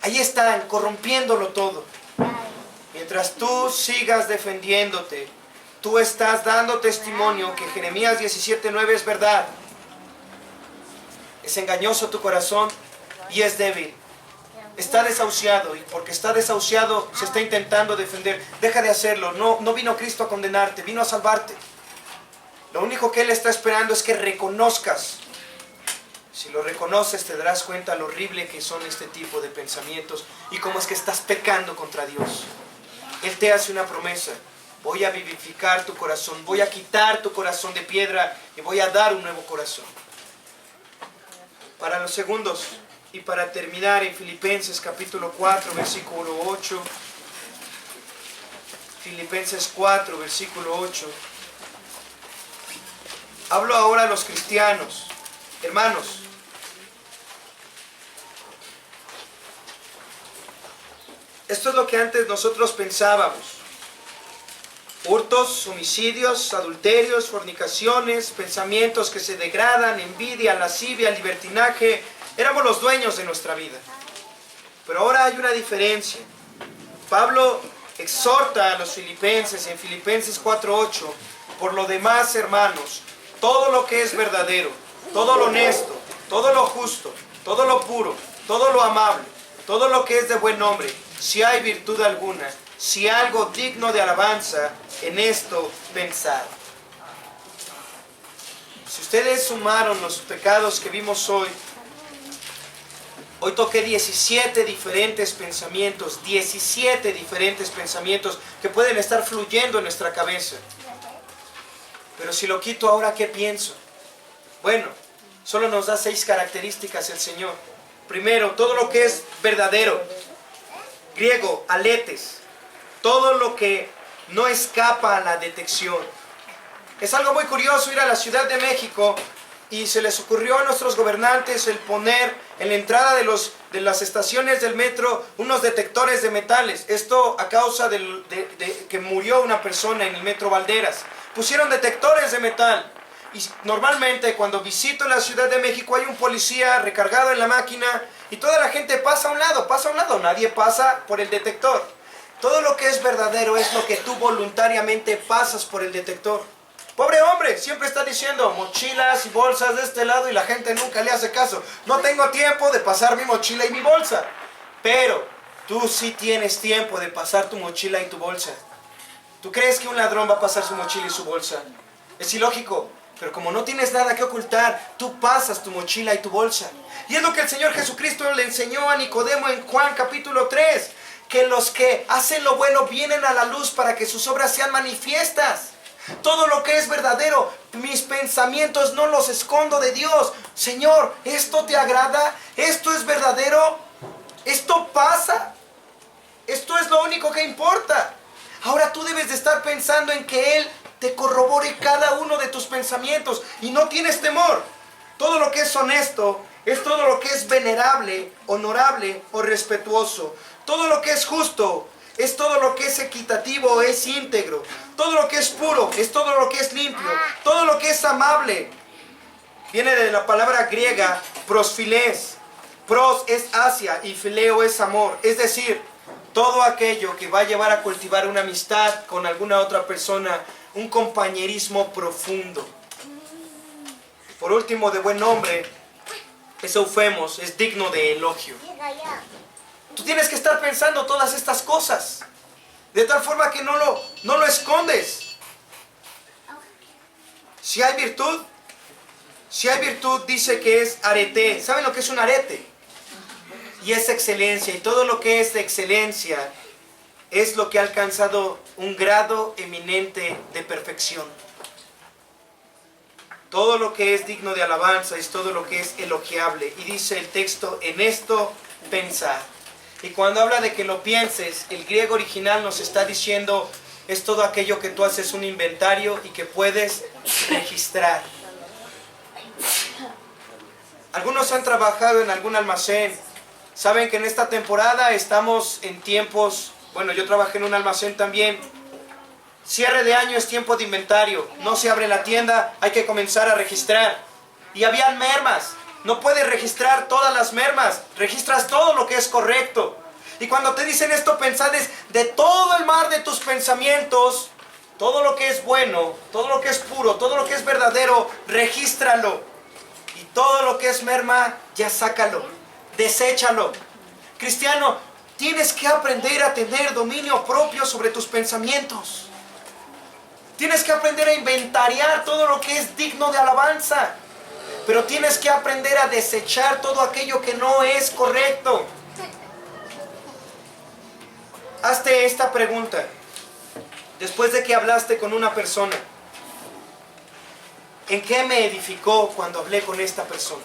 Ahí están, corrompiéndolo todo. Mientras tú sigas defendiéndote, tú estás dando testimonio que Jeremías 17:9 es verdad. Es engañoso tu corazón y es débil. Está desahuciado, y porque está desahuciado se está intentando defender. Deja de hacerlo. No vino Cristo a condenarte, vino a salvarte. Lo único que Él está esperando es que reconozcas. Si lo reconoces, te darás cuenta lo horrible que son este tipo de pensamientos y cómo es que estás pecando contra Dios. Él te hace una promesa: voy a vivificar tu corazón, voy a quitar tu corazón de piedra y voy a dar un nuevo corazón. Para los segundos y para terminar, en Filipenses capítulo 4, versículo 8. Filipenses 4, versículo 8. Hablo ahora a los cristianos. Hermanos, esto es lo que antes nosotros pensábamos: hurtos, homicidios, adulterios, fornicaciones, pensamientos que se degradan, envidia, lascivia, libertinaje. Éramos los dueños de nuestra vida. Pero ahora hay una diferencia. Pablo exhorta a los filipenses en Filipenses 4:8: por lo demás, hermanos, todo lo que es verdadero, todo lo honesto, todo lo justo, todo lo puro, todo lo amable, todo lo que es de buen nombre, si hay virtud alguna, si algo digno de alabanza, en esto pensad. Si ustedes sumaron los pecados que vimos hoy toqué 17 diferentes pensamientos, 17 diferentes pensamientos que pueden estar fluyendo en nuestra cabeza. Pero si lo quito ahora, ¿qué pienso? Bueno, solo nos da 6 características el Señor. Primero, todo lo que es verdadero, griego, aletes, todo lo que no escapa a la detección. Es algo muy curioso ir a la Ciudad de México y se les ocurrió a nuestros gobernantes el poner en la entrada de las estaciones del metro unos detectores de metales. Esto a causa de que murió una persona en el metro Valderas. Pusieron detectores de metal. Y normalmente cuando visito la Ciudad de México hay un policía recargado en la máquina y toda la gente pasa a un lado, nadie pasa por el detector. Todo lo que es verdadero es lo que tú voluntariamente pasas por el detector. Pobre hombre, siempre está diciendo mochilas y bolsas de este lado y la gente nunca le hace caso. No tengo tiempo de pasar mi mochila y mi bolsa. Pero tú sí tienes tiempo de pasar tu mochila y tu bolsa. ¿Tú crees que un ladrón va a pasar su mochila y su bolsa? Es ilógico. Pero como no tienes nada que ocultar, tú pasas tu mochila y tu bolsa. Y es lo que el Señor Jesucristo le enseñó a Nicodemo en Juan capítulo 3. Que los que hacen lo bueno vienen a la luz para que sus obras sean manifiestas. Todo lo que es verdadero, mis pensamientos no los escondo de Dios. Señor, ¿esto te agrada? ¿Esto es verdadero? ¿Esto pasa? Esto es lo único que importa. Ahora tú debes de estar pensando en que Él te corrobore cada uno de tus pensamientos y no tienes temor. Todo lo que es honesto es todo lo que es venerable, honorable o respetuoso. Todo lo que es justo es todo lo que es equitativo, es íntegro. Todo lo que es puro es todo lo que es limpio. Todo lo que es amable viene de la palabra griega prosfiles. Pros es hacia y fileo es amor. Es decir, todo aquello que va a llevar a cultivar una amistad con alguna otra persona, un compañerismo profundo. Por último, de buen nombre, es eufemos, es digno de elogio. Tú tienes que estar pensando todas estas cosas, de tal forma que no lo escondes. Si hay virtud dice que es arete. ¿Saben lo que es un arete? Y es excelencia, y todo lo que es de excelencia es lo que ha alcanzado un grado eminente de perfección. Todo lo que es digno de alabanza es todo lo que es elogiable. Y dice el texto, en esto pensad. Y cuando habla de que lo pienses, el griego original nos está diciendo, es todo aquello que tú haces un inventario y que puedes registrar. Algunos han trabajado en algún almacén. Saben que en esta temporada estamos en tiempos, bueno, yo trabajé en un almacén también. Cierre de año es tiempo de inventario. No se abre la tienda, hay que comenzar a registrar. Y habían mermas. No puedes registrar todas las mermas. Registras todo lo que es correcto. Y cuando te dicen esto, pensades de todo el mar de tus pensamientos, todo lo que es bueno, todo lo que es puro, todo lo que es verdadero, regístralo. Y todo lo que es merma, ya sácalo. Deséchalo. Cristiano, tienes que aprender a tener dominio propio sobre tus pensamientos. Tienes que aprender a inventariar todo lo que es digno de alabanza. Pero tienes que aprender a desechar todo aquello que no es correcto. Hazte esta pregunta. Después de que hablaste con una persona, ¿en qué me edificó cuando hablé con esta persona?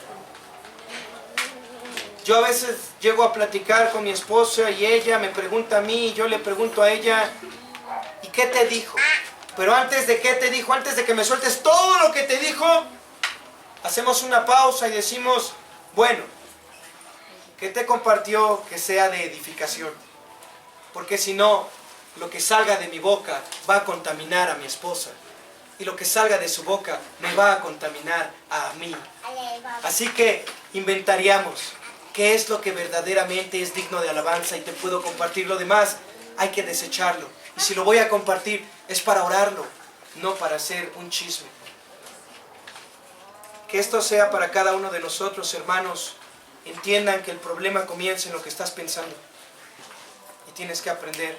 Yo a veces llego a platicar con mi esposa y ella me pregunta a mí y yo le pregunto a ella, ¿y qué te dijo? Pero antes de qué te dijo, antes de que me sueltes todo lo que te dijo, hacemos una pausa y decimos, bueno, ¿qué te compartió que sea de edificación? Porque si no, lo que salga de mi boca va a contaminar a mi esposa. Y lo que salga de su boca me va a contaminar a mí. Así que inventariamos qué es lo que verdaderamente es digno de alabanza y te puedo compartir. Lo demás hay que desecharlo. Y si lo voy a compartir es para orarlo, no para hacer un chisme. Que esto sea para cada uno de nosotros, hermanos. Entiendan que el problema comienza en lo que estás pensando. Y tienes que aprender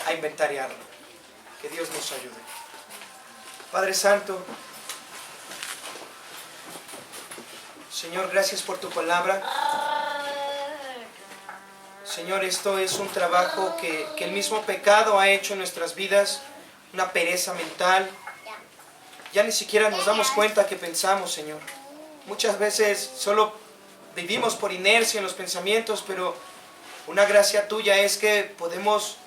a inventariarlo. Que Dios nos ayude. Padre Santo, Señor, gracias por tu palabra. Señor, esto es un trabajo que el mismo pecado ha hecho en nuestras vidas, una pereza mental. Ya ni siquiera nos damos cuenta que pensamos, Señor. Muchas veces solo vivimos por inercia en los pensamientos, pero una gracia tuya es que podemos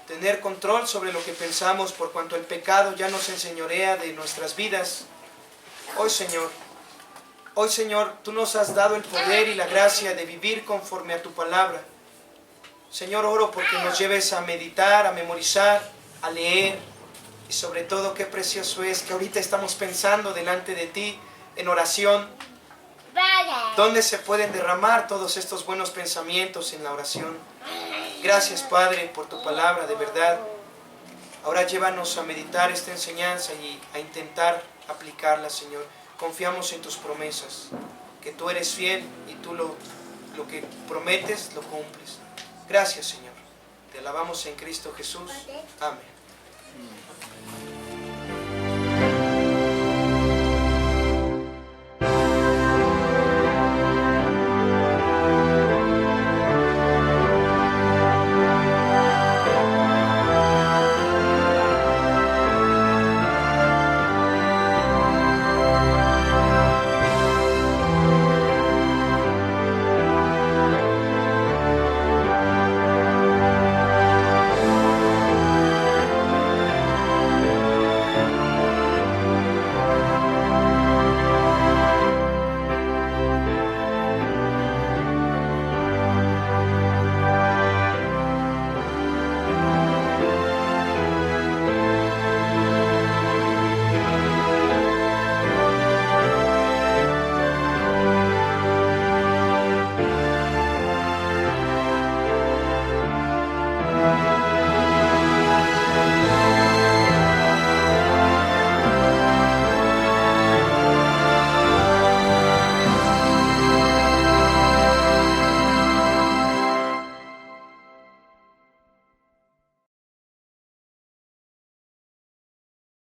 tener control sobre lo que pensamos por cuanto el pecado ya nos enseñorea de nuestras vidas. Hoy, Señor, tú nos has dado el poder y la gracia de vivir conforme a tu palabra. Señor, oro porque nos lleves a meditar, a memorizar, a leer, y sobre todo qué precioso es que ahorita estamos pensando delante de ti en oración, donde se pueden derramar todos estos buenos pensamientos en la oración. Gracias, Padre, por tu palabra, de verdad. Ahora llévanos a meditar esta enseñanza y a intentar aplicarla, Señor. Confiamos en tus promesas, que tú eres fiel y tú lo que prometes lo cumples. Gracias, Señor. Te alabamos en Cristo Jesús. Amén.